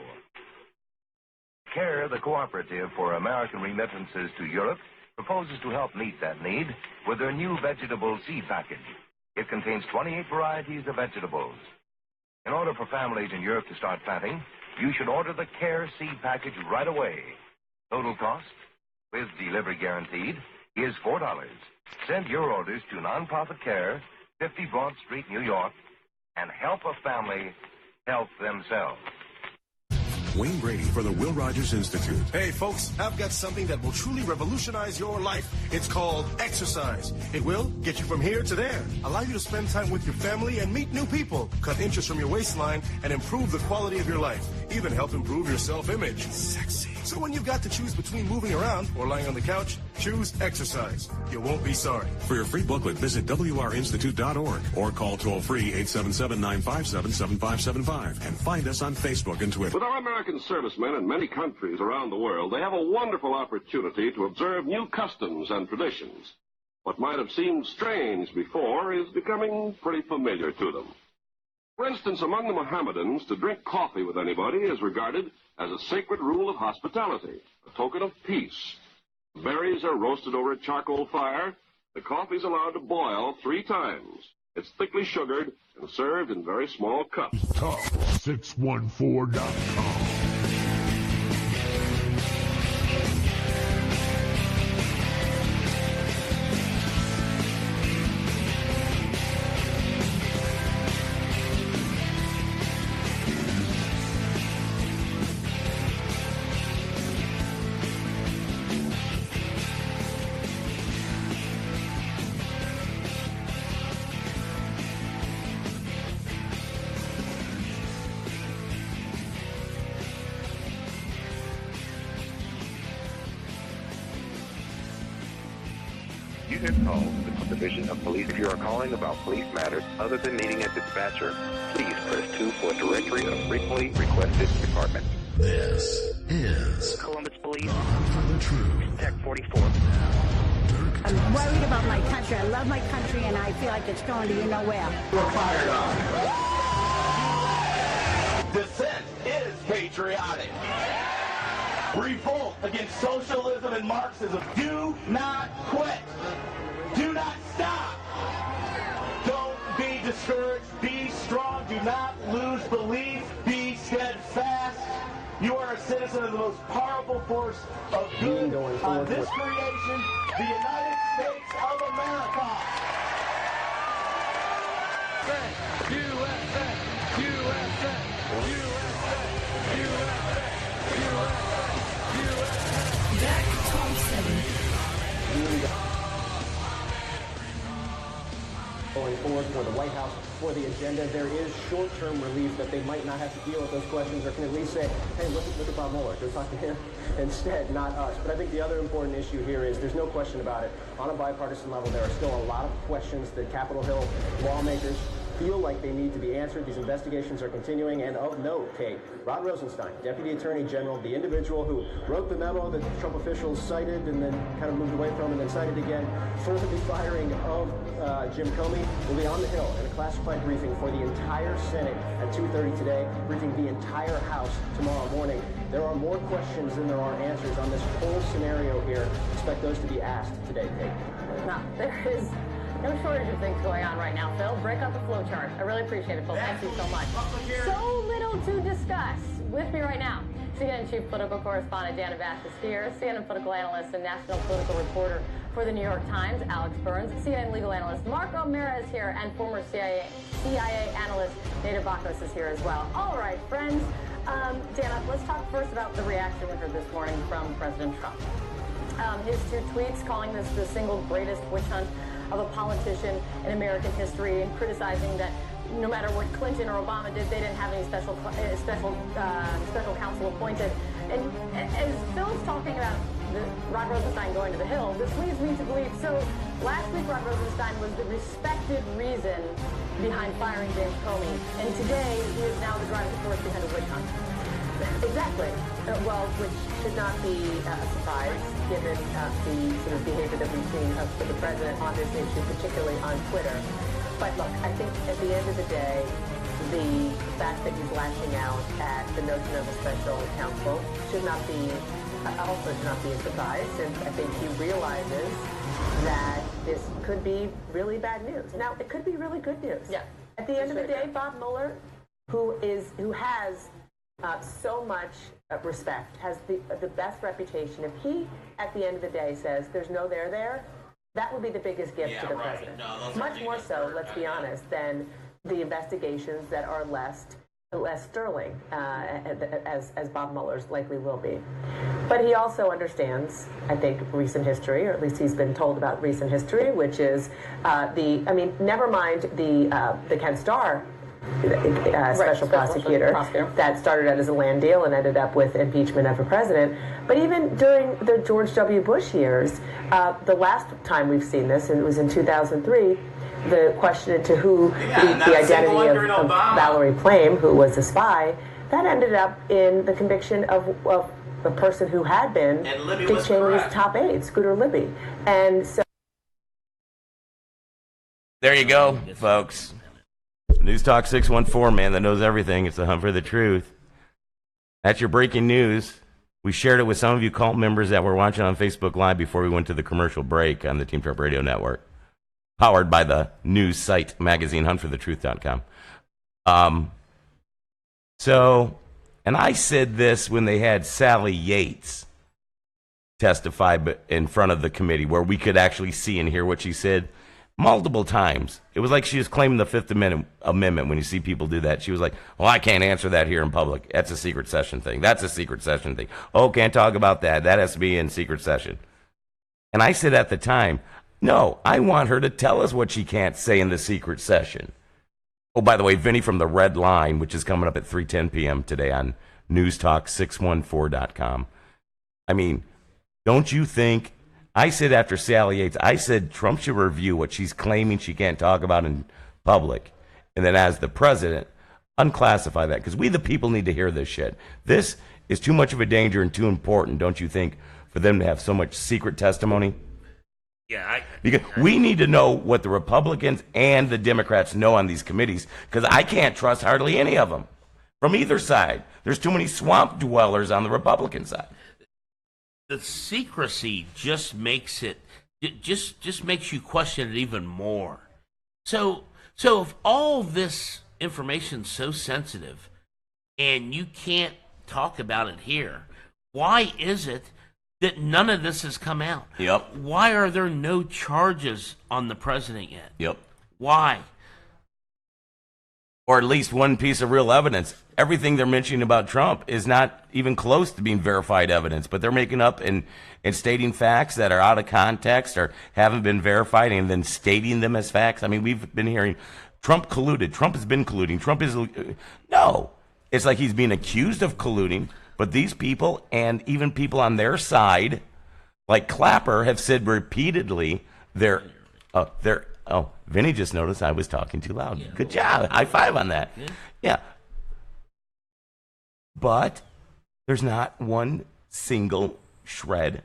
CARE, the Cooperative for American Remittances to Europe, proposes to help meet that need with their new vegetable seed package. It contains 28 varieties of vegetables. In order for families in Europe to start planting, you should order the CARE seed package right away. Total cost, with delivery guaranteed, is $4. Send your orders to Nonprofit CARE, 50 Broad Street, New York, and help a family help themselves. Wayne Brady for the Will Rogers Institute. Hey, folks, I've got something that will truly revolutionize your life. It's called exercise. It will get you from here to there, allow you to spend time with your family and meet new people, cut inches from your waistline, and improve the quality of your life, even help improve your self-image. Sexy. So when you've got to choose between moving around or lying on the couch, choose exercise. You won't be sorry. For your free booklet, visit WRInstitute.org or call toll-free 877-957-7575 and find us on Facebook and Twitter. With our American servicemen in many countries around the world, they have a wonderful opportunity to observe new customs and traditions. What might have seemed strange before is becoming pretty familiar to them. For instance, among the Mohammedans, to drink coffee with anybody is regarded as a sacred rule of hospitality, a token of peace. berries are roasted over a charcoal fire. The coffee is allowed to boil 3 times. It's thickly sugared and served in very small cups. Talk614.com. You have called the Division of Police. If you are calling about police matters other than needing a dispatcher, please press 2 for a directory of frequently requested departments. This is Columbus Police. Hunt for the Truth. Tech 44. I'm worried about my country. I love my country, and I feel like it's going to you know where. We're fired up. Dissent is patriotic. Revolt against socialism and Marxism. Do not quit. Do not stop. Don't be discouraged. Be strong. Do not lose belief. Be steadfast. You are a citizen of the most powerful force of good on this creation, the United States of America. USA, USA, USA, USA, USA. Dirk Thompson. Going forward for the White House for the agenda, there is short-term relief that they might not have to deal with those questions, or can at least say, hey, look at Bob Mueller, go talk to him instead, not us. But I think the other important issue here is there's no question about it. On a bipartisan level, there are still a lot of questions that Capitol Hill lawmakers feel like they need to be answered. These investigations are continuing, and of note, Kate, Rod Rosenstein, Deputy Attorney General, the individual who wrote the memo that Trump officials cited and then kind of moved away from and then cited again for the firing of Jim Comey, will be on the Hill in a classified briefing for the entire Senate at 2:30 today, briefing the entire House tomorrow morning. There are more questions than there are answers on this whole scenario here. Expect those to be asked today, Kate. No, there is no shortage of things going on right now, Phil. Break out the flow chart. I really appreciate it, Phil. Thank you so much. So little to discuss. With me right now, CNN Chief Political Correspondent Dana Bash is here, CNN political analyst and national political reporter for the New York Times, Alex Burns, CNN legal analyst Mark O'Meara is here, and former CIA analyst Nada Bakos is here as well. All right, friends. Dana, let's talk first about the reaction we heard this morning from President Trump. His 2 tweets calling this the single greatest witch hunt of a politician in American history, and criticizing that no matter what Clinton or Obama did, they didn't have any special counsel appointed. And as Phil's talking about Rod Rosenstein going to the Hill, this leads me to believe, so last week Rod Rosenstein was the respected reason behind firing James Comey, and today he is now the driving force behind a witch hunt. Exactly. Well, which should not be a surprise, given the sort of behavior that we've seen of the president on this issue, particularly on Twitter. But look, I think at the end of the day, the fact that he's lashing out at the notion of a special counsel should not be a surprise, since I think he realizes that this could be really bad news. Now, it could be really good news. Yeah. At the end of the day, Bob Mueller, who has so much respect, has the best reputation. If he, at the end of the day, says there's no there, that would be the biggest gift to the president. No, much more so, let's be honest, than the investigations that are less sterling, as Bob Mueller's likely will be. But he also understands, I think, recent history, or at least he's been told about recent history, which is never mind the Ken Starr special prosecutor that started out as a land deal and ended up with impeachment of a president. But even during the George W. Bush years, the last time we've seen this, and it was in 2003, the question into who the identity of Valerie Plame, who was a spy, that ended up in the conviction of a person who had been Dick Cheney's top aide, Scooter Libby. And so there you go, folks. News Talk 614, man, that knows everything. It's the Hunt for the Truth. That's your breaking news. We shared it with some of you cult members that were watching on Facebook Live before we went to the commercial break on the Team Trump Radio Network, powered by the news site magazine Hunt4TheTRUTH.com. So, and I said this when they had Sally Yates testify in front of the committee, where we could actually see and hear what she said multiple times. It was like she was claiming the Fifth Amendment when you see people do that. She was like, well, I can't answer that here in public. That's a secret session thing. That's a secret session thing. Oh, can't talk about that. That has to be in secret session. And I said at the time, no, I want her to tell us what she can't say in the secret session. Oh, by the way, Vinny from the Red Line, which is coming up at 3:10 p.m. today on NEWSTALK614.com. I mean, don't you think, I said after Sally Yates, I said Trump should review what she's claiming she can't talk about in public. And then as the president, unclassify that. Because we the people need to hear this shit. This is too much of a danger and too important, don't you think, for them to have so much secret testimony? Yeah, because we need to know what the Republicans and the Democrats know on these committees, because I can't trust hardly any of them from either side. There's too many swamp dwellers on the Republican side. The secrecy just makes it just makes you question it even more. So if all this information's so sensitive and you can't talk about it here, why is it that none of this has come out? Yep. Why are there no charges on the president yet? Yep. Why? Or at least one piece of real evidence. Everything they're mentioning about Trump is not even close to being verified evidence, but they're making up and stating facts that are out of context or haven't been verified and then stating them as facts. I mean, we've been hearing Trump colluded. Trump has been colluding. Trump is... No. It's like he's being accused of colluding, but these people and even people on their side, like Clapper, have said repeatedly Oh, Vinny just noticed I was talking too loud. Yeah. Good job. High five on that. Yeah. But there's not one single shred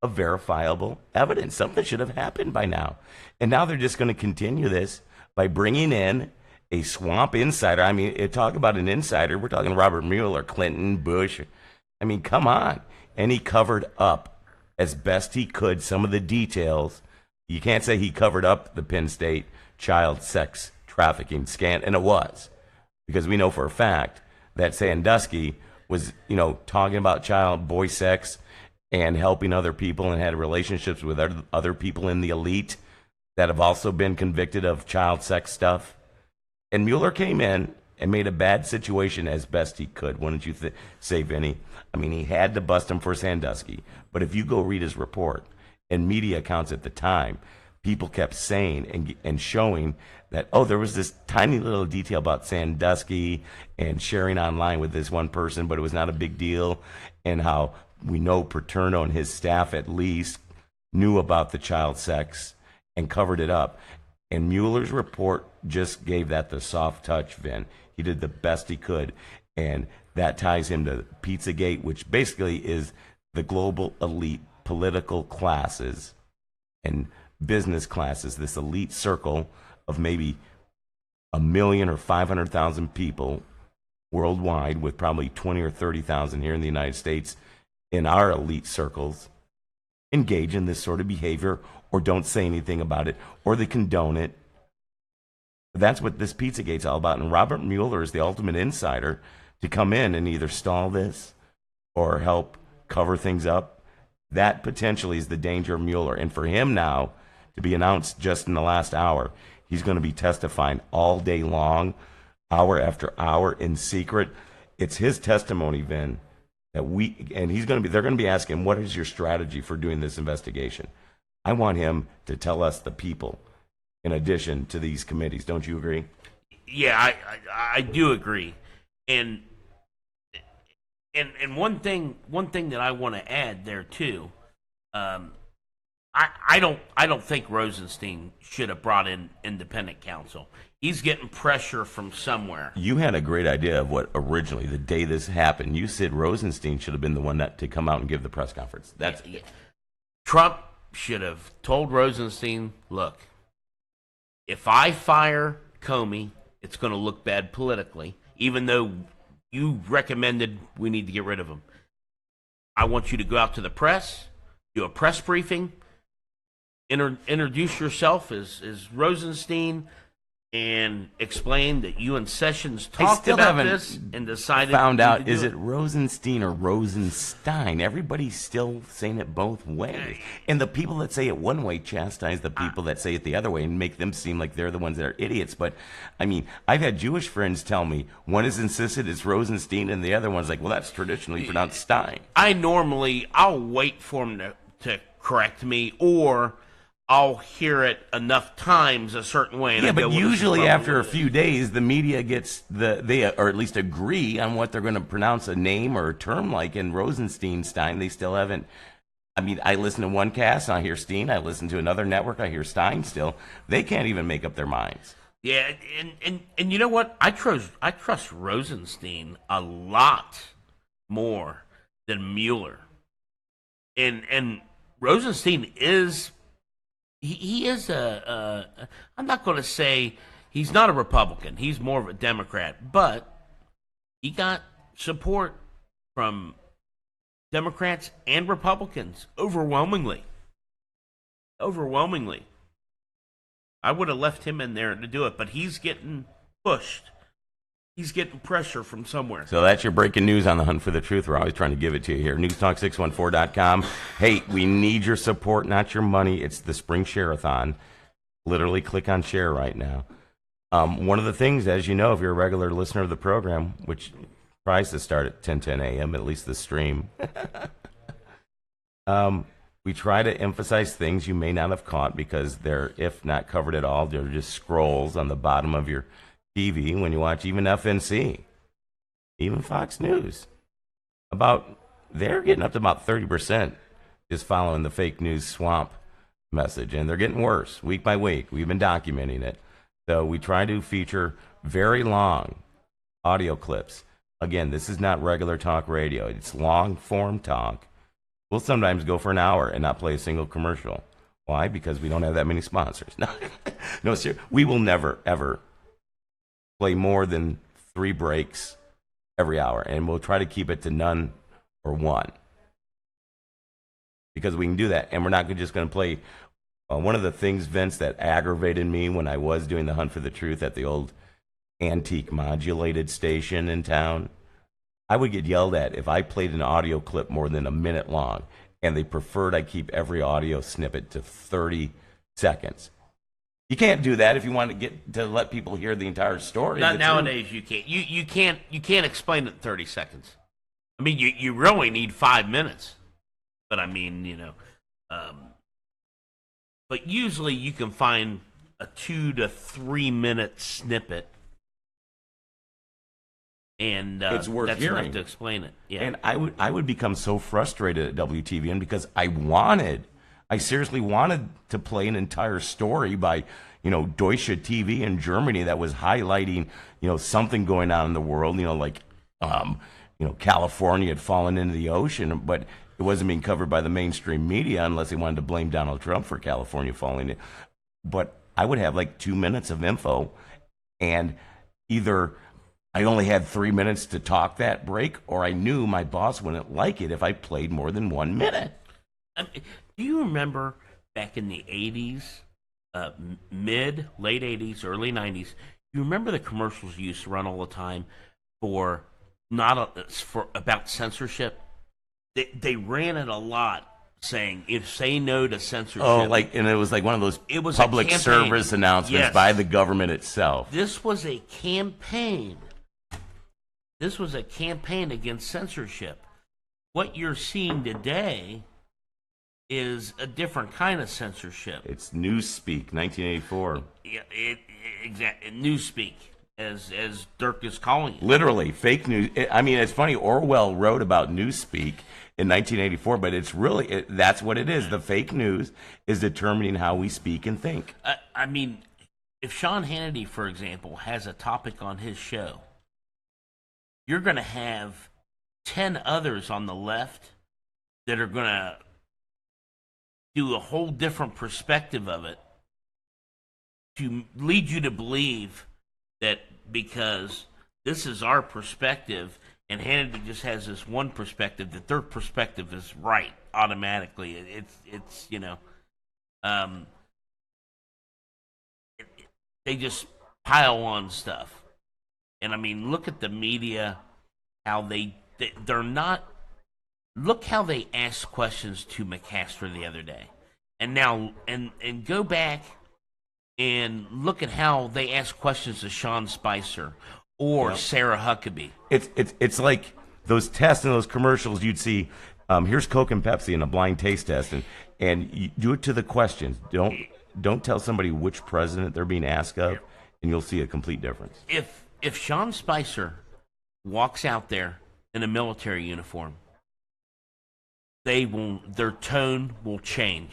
of verifiable evidence. Something should have happened by now. And now they're just going to continue this by bringing in a swamp insider. I mean, talk about an insider. We're talking Robert Mueller, Clinton, Bush. I mean, come on. And he covered up as best he could some of the details. You can't say he covered up the Penn State child sex trafficking scandal, and it was, because we know for a fact that Sandusky was, talking about boy sex and helping other people and had relationships with other people in the elite that have also been convicted of child sex stuff. And Mueller came in and made a bad situation as best he could. Wouldn't you say, Vinny? I mean, he had to bust him for Sandusky, but if you go read his report, and media accounts at the time, people kept saying and showing that, there was this tiny little detail about Sandusky and sharing online with this one person, but it was not a big deal, and how we know Paterno and his staff at least knew about the child sex and covered it up. And Mueller's report just gave that the soft touch, Vin. He did the best he could, and that ties him to Pizzagate, which basically is the global elite political classes and business classes, this elite circle of maybe 1 million or 500,000 people worldwide, with probably 20 or 30,000 here in the United States in our elite circles, engage in this sort of behavior or don't say anything about it or they condone it. That's what this Pizzagate's all about. And Robert Mueller is the ultimate insider to come in and either stall this or help cover things up. That potentially is the danger of Mueller. And for him now to be announced just in the last hour, he's going to be testifying all day long, hour after hour in secret. It's his testimony, Vin, that they're going to be asking him, what is your strategy for doing this investigation? I want him to tell us, the people, in addition to these committees. Don't you agree? Yeah, I do agree. And one thing that I want to add there too, I don't think Rosenstein should have brought in independent counsel. He's getting pressure from somewhere. You had a great idea of what originally, the day this happened, you said Rosenstein should have been the one to come out and give the press conference. Trump should have told Rosenstein, look, if I fire Comey, it's going to look bad politically, even though you recommended we need to get rid of him. I want you to go out to the press, do a press briefing, introduce yourself as Rosenstein, and explain that you and Sessions talked about this and decided. Found out, is it Rosenstein or Rosenstein? Everybody's still saying it both ways. And the people that say it one way chastise the people that say it the other way and make them seem like they're the ones that are idiots. But, I mean, I've had Jewish friends tell me, one has insisted it's Rosenstein and the other one's like, well, that's traditionally pronounced Stein. I'll wait for them to correct me, or I'll hear it enough times a certain way. And but usually after a few days, the media gets or at least agree on what they're going to pronounce a name or a term like. In Rosenstein, Stein, they still haven't. I mean, I listen to one cast, and I hear Stein. I listen to another network, I hear Stein still. They can't even make up their minds. Yeah, and you know what? I trust Rosenstein a lot more than Mueller. And Rosenstein is. He is I'm not going to say he's not a Republican. He's more of a Democrat. But he got support from Democrats and Republicans overwhelmingly. Overwhelmingly. I would have left him in there to do it, but he's getting pushed. He's getting pressure from somewhere. So that's your breaking news on the Hunt for the Truth. We're always trying to give it to you here. NewsTalk614.com. Hey, we need your support, not your money. It's the Spring Share-a-thon. Literally click on share right now. One of the things, as you know, if you're a regular listener of the program, which tries to start at 10:10 a.m., at least the stream, we try to emphasize things you may not have caught because they're, if not covered at all, they're just scrolls on the bottom of your TV when you watch even FNC, even Fox News. They're getting up to about 30% just following the fake news swamp message, and they're getting worse week by week. We've been documenting it. So we try to feature very long audio clips. Again, this is not regular talk radio. It's long-form talk. We'll sometimes go for an hour and not play a single commercial. Why? Because we don't have that many sponsors. No, sir. We will never, ever play more than 3 breaks every hour, and we'll try to keep it to none or one, because we can do that. And we're not just going to play. One of the things, Vince, that aggravated me when I was doing the Hunt for the Truth at the old antique modulated station in town, I would get yelled at if I played an audio clip more than a minute long, and they preferred I keep every audio snippet to 30 seconds. You can't do that if you want to let people hear the entire story. Not nowadays. You can't. You can't explain it in 30 seconds. I mean, you really need 5 minutes. But I mean, but usually you can find a 2 to 3 minute snippet, and it's worth that's hearing enough to explain it. Yeah. And I would become so frustrated at WTVN because I seriously wanted to play an entire story by, Deutsche TV in Germany that was highlighting, something going on in the world, like, California had fallen into the ocean, but it wasn't being covered by the mainstream media unless they wanted to blame Donald Trump for California falling in. But I would have like 2 minutes of info, and either I only had 3 minutes to talk that break, or I knew my boss wouldn't like it if I played more than 1 minute. Do you remember back in the 80s, late 80s, early 90s, you remember the commercials you used to run all the time for about censorship? They ran it a lot, saying, say no to censorship. Oh, and it was like one of those public service announcements by the government itself. This was a campaign. This was a campaign against censorship. What you're seeing today is a different kind of censorship. It's Newspeak, 1984. Yeah, exactly. Newspeak, as Dirk is calling it. Literally, fake news. I mean, it's funny. Orwell wrote about Newspeak in 1984, but it's really, that's what it is. The fake news is determining how we speak and think. I mean, if Sean Hannity, for example, has a topic on his show, you're going to have 10 others on the left that are going to do a whole different perspective of it to lead you to believe that because this is our perspective And Hannity just has this one perspective that their perspective is right automatically. It's they just pile on stuff. And I mean, look at the media, how they're not. Look how they asked questions to McCaster the other day, and now and go back and look at how they ask questions to Sean Spicer or Sarah Huckabee. It's like those tests and those commercials you'd see. Here's Coke and Pepsi in a blind taste test, and you do it to the questions. Don't tell somebody which president they're being asked of, and you'll see a complete difference. If Sean Spicer walks out there in a military uniform, their tone will change.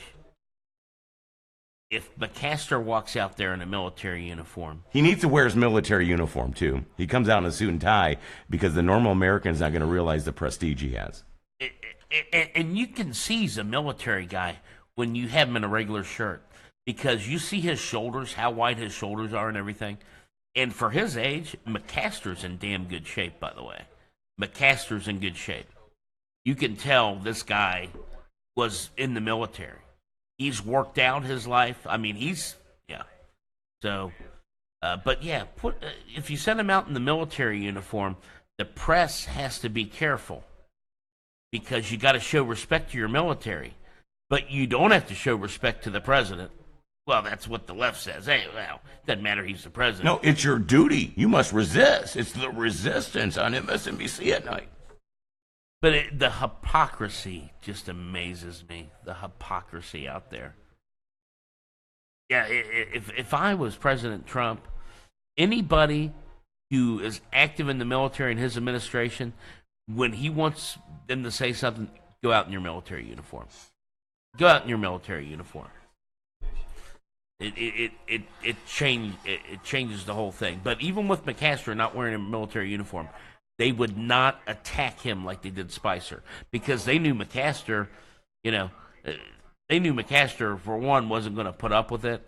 If McCaster walks out there in a military uniform, he needs to wear his military uniform too. He comes out in a suit and tie because the normal American is not going to realize the prestige he has. And you can see he's a military guy when you have him in a regular shirt, because you see his shoulders, how wide his shoulders are and everything. And for his age, McCaster's in damn good shape, by the way. McCaster's in good shape. You can tell this guy was in the military. He's worked out his life. I mean, So, but yeah, if you send him out in the military uniform, the press has to be careful, because you got to show respect to your military, but you don't have to show respect to the president. Well, that's what the left says. Hey, well, doesn't matter, he's the president. No, it's your duty. You must resist. It's the resistance on MSNBC at night. But the hypocrisy just amazes me. The hypocrisy out there. Yeah, if I was President Trump, anybody who is active in the military in his administration, when he wants them to say something, go out in your military uniform. Go out in your military uniform. It changes the whole thing. But even with McCaster not wearing a military uniform, they would not attack him like they did Spicer, because they knew McCaster, for one, wasn't going to put up with it,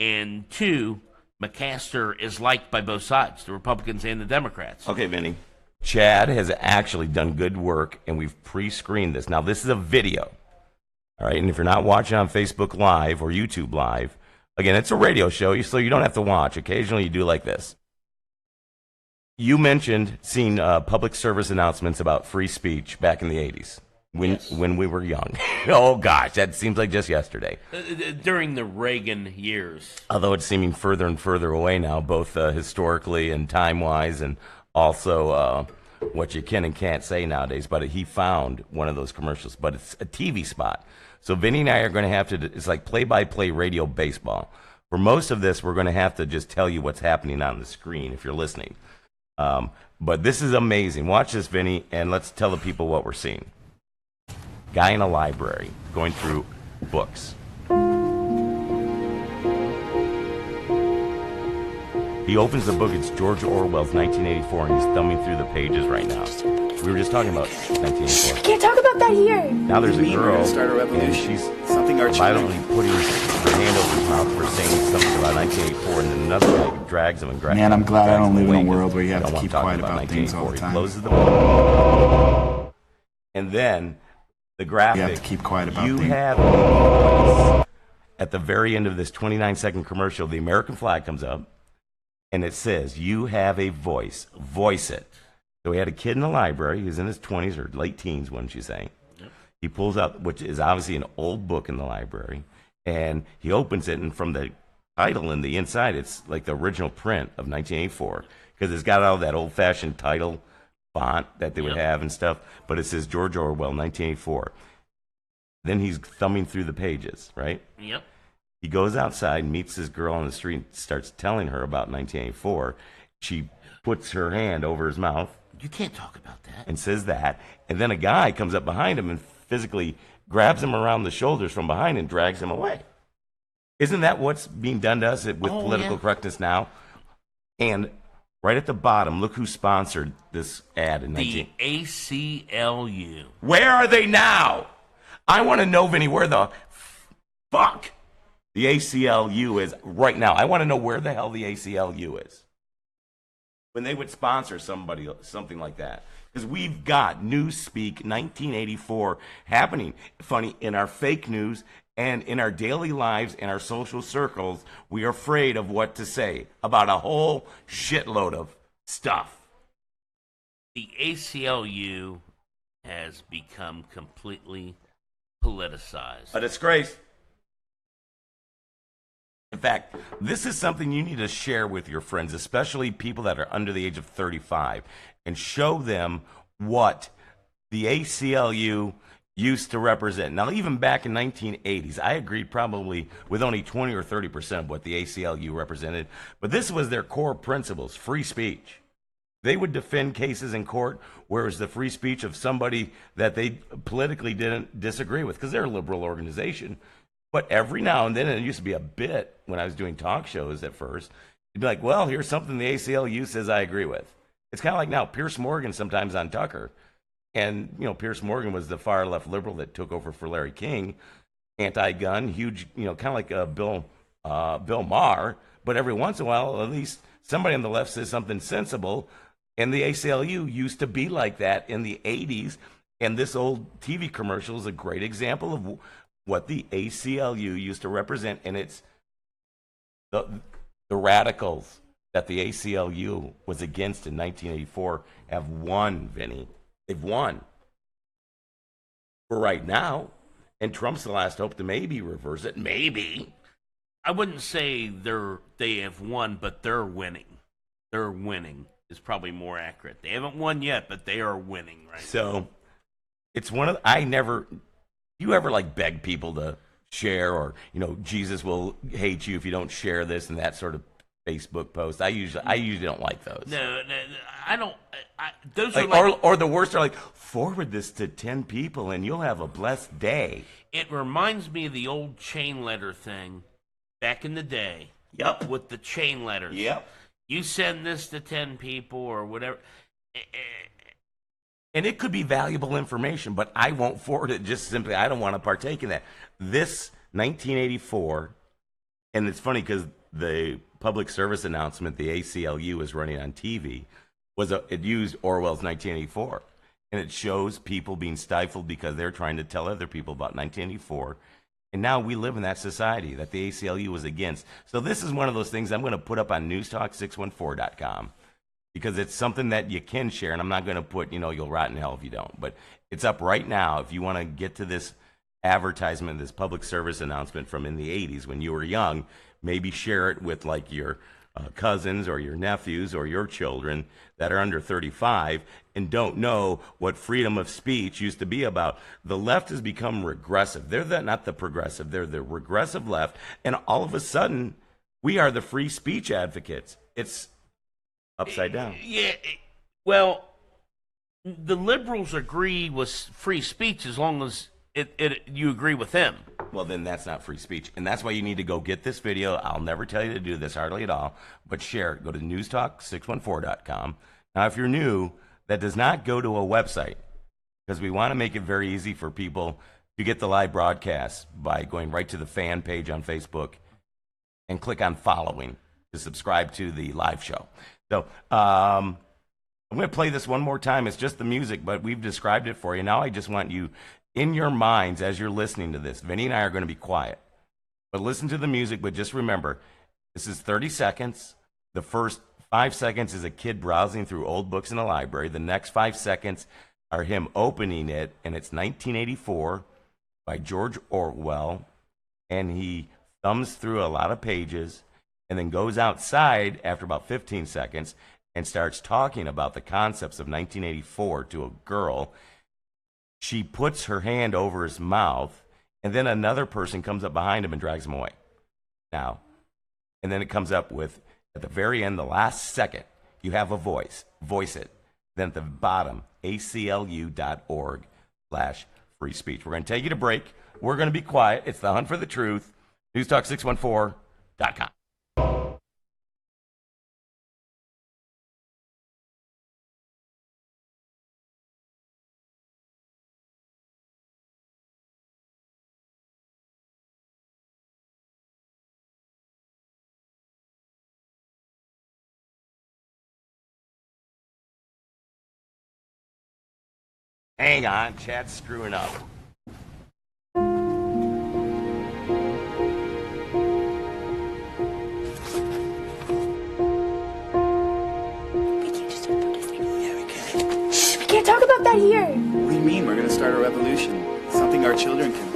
and two, McCaster is liked by both sides, the Republicans and the Democrats. Okay, Vinny. Chad has actually done good work, and we've pre-screened this. Now, this is a video, all right? And if you're not watching on Facebook Live or YouTube Live, again, it's a radio show, so you don't have to watch. Occasionally, you do like this. You mentioned seeing public service announcements about free speech back in the 80s when we were young. Oh, gosh, that seems like just yesterday. During the Reagan years. Although it's seeming further and further away now, both historically and time-wise, and also what you can and can't say nowadays. But he found one of those commercials, but it's a TV spot. So Vinny and I are going to have to, it's like play-by-play radio baseball. For most of this, we're going to have to just tell you what's happening on the screen if you're listening. But this is amazing. Watch this, Vinny, and let's tell the people what we're seeing. Guy in a library going through books. He opens the book. It's George Orwell's 1984, and he's thumbing through the pages right now. We were just talking about 1984. We can't talk about that here. Now there's a girl, and she's violently putting her hand over his mouth for saying something about 1984, and then another guy drags him and grabs him. Man, I'm glad I don't live in a world where you have to keep quiet about things all the time. He closes the book, and then the graphic. You have to keep quiet about things. You have a voice. At the very end of this 29-second commercial, the American flag comes up, and it says, "You have a voice. Voice it." So he had a kid in the library. He was in his 20s or late teens, wasn't she saying? Yep. He pulls out, which is obviously an old book in the library, and he opens it, and from the title in the inside, it's like the original print of 1984, because it's got all that old-fashioned title font that they would have and stuff, but it says George Orwell, 1984. Then he's thumbing through the pages, right? Yep. He goes outside, meets this girl on the street, and starts telling her about 1984. She puts her hand over his mouth. You can't talk about that. And says that. And then a guy comes up behind him and physically grabs him around the shoulders from behind and drags him away. Isn't that what's being done to us with political correctness now? And right at the bottom, look who sponsored this ad in the ACLU. Where are they now? I want to know, Vinny, where the fuck the ACLU is right now. I want to know where the hell the ACLU is when they would sponsor something like that. Because we've got Newspeak 1984 happening. Funny, in our fake news and in our daily lives, in our social circles, we are afraid of what to say about a whole shitload of stuff. The ACLU has become completely politicized. A disgrace. In fact, this is something you need to share with your friends, especially people that are under the age of 35, and show them what the ACLU used to represent. Now, even back in 1980s, I agreed probably with only 20 or 30% of what the ACLU represented, but this was their core principles: free speech. They would defend cases in court where it was the free speech of somebody that they politically didn't disagree with, because they're a liberal organization. But every now and then, and it used to be a bit when I was doing talk shows at first, you'd be like, well, here's something the ACLU says I agree with. It's kind of like now Pierce Morgan sometimes on Tucker. And, you know, Pierce Morgan was the far left liberal that took over for Larry King, anti-gun, huge, you know, kind of like Bill Maher. But every once in a while, at least somebody on the left says something sensible. And the ACLU used to be like that in the 80s. And this old TV commercial is a great example of what the ACLU used to represent. And it's the radicals that the ACLU was against in 1984 have won, Vinny. They've won for right now. And Trump's the last hope to maybe reverse it. Maybe. I wouldn't say they have won, but they're winning. They're winning is probably more accurate. They haven't won yet, but they are winning right now. So it's one of you ever like beg people to share, or, you know, Jesus will hate you if you don't share this and that sort of Facebook post? I usually don't like those. No, I don't. Those like, are like, or the worst are like, forward this to 10 people and you'll have a blessed day. It reminds me of the old chain letter thing back in the day. Yep. With the chain letters. Yep. You send this to 10 people or whatever. And it could be valuable information, but I won't forward it. Just simply, I don't want to partake in that. This 1984, and it's funny because the public service announcement the ACLU is running on TV it used Orwell's 1984, and it shows people being stifled because they're trying to tell other people about 1984. And now we live in that society that the ACLU was against. So this is one of those things I'm going to put up on NEWSTALK614.com. because it's something that you can share, and I'm not going to put, you know, you'll rot in hell if you don't. But it's up right now if you want to get to this advertisement, this public service announcement from in the 80s when you were young. Maybe share it with, like, your cousins or your nephews or your children that are under 35 and don't know what freedom of speech used to be about. The left has become regressive. They're not the progressive. They're the regressive left. And all of a sudden, we are the free speech advocates. It's upside down. Yeah, well, the liberals agree with free speech as long as you agree with them. Well, then that's not free speech. And that's why you need to go get this video. I'll never tell you to do this, hardly at all, but share it. Go to NEWSTALK614.com. Now, if you're new, that does not go to a website, because we want to make it very easy for people to get the live broadcast by going right to the fan page on Facebook and click on following to subscribe to the live show. So I'm going to play this one more time. It's just the music, but we've described it for you. Now I just want you, in your minds, as you're listening to this, Vinny and I are going to be quiet. But listen to the music, but just remember, this is 30 seconds. The first 5 seconds is a kid browsing through old books in a library. The next 5 seconds are him opening it, and it's 1984 by George Orwell. And he thumbs through a lot of pages and then goes outside after about 15 seconds and starts talking about the concepts of 1984 to a girl. She puts her hand over his mouth, and then another person comes up behind him and drags him away. Now, and then it comes up with, at the very end, the last second, you have a voice. Voice it. Then at the bottom, aclu.org/free speech. We're going to take you to break. We're going to be quiet. It's the Hunt for the Truth. NEWSTALK614.com. Hang on, chat's screwing up. We can't talk about that here. What do you mean? We're going to start a revolution. Something our children can.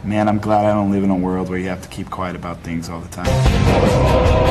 Man, I'm glad I don't live in a world where you have to keep quiet about things all the time.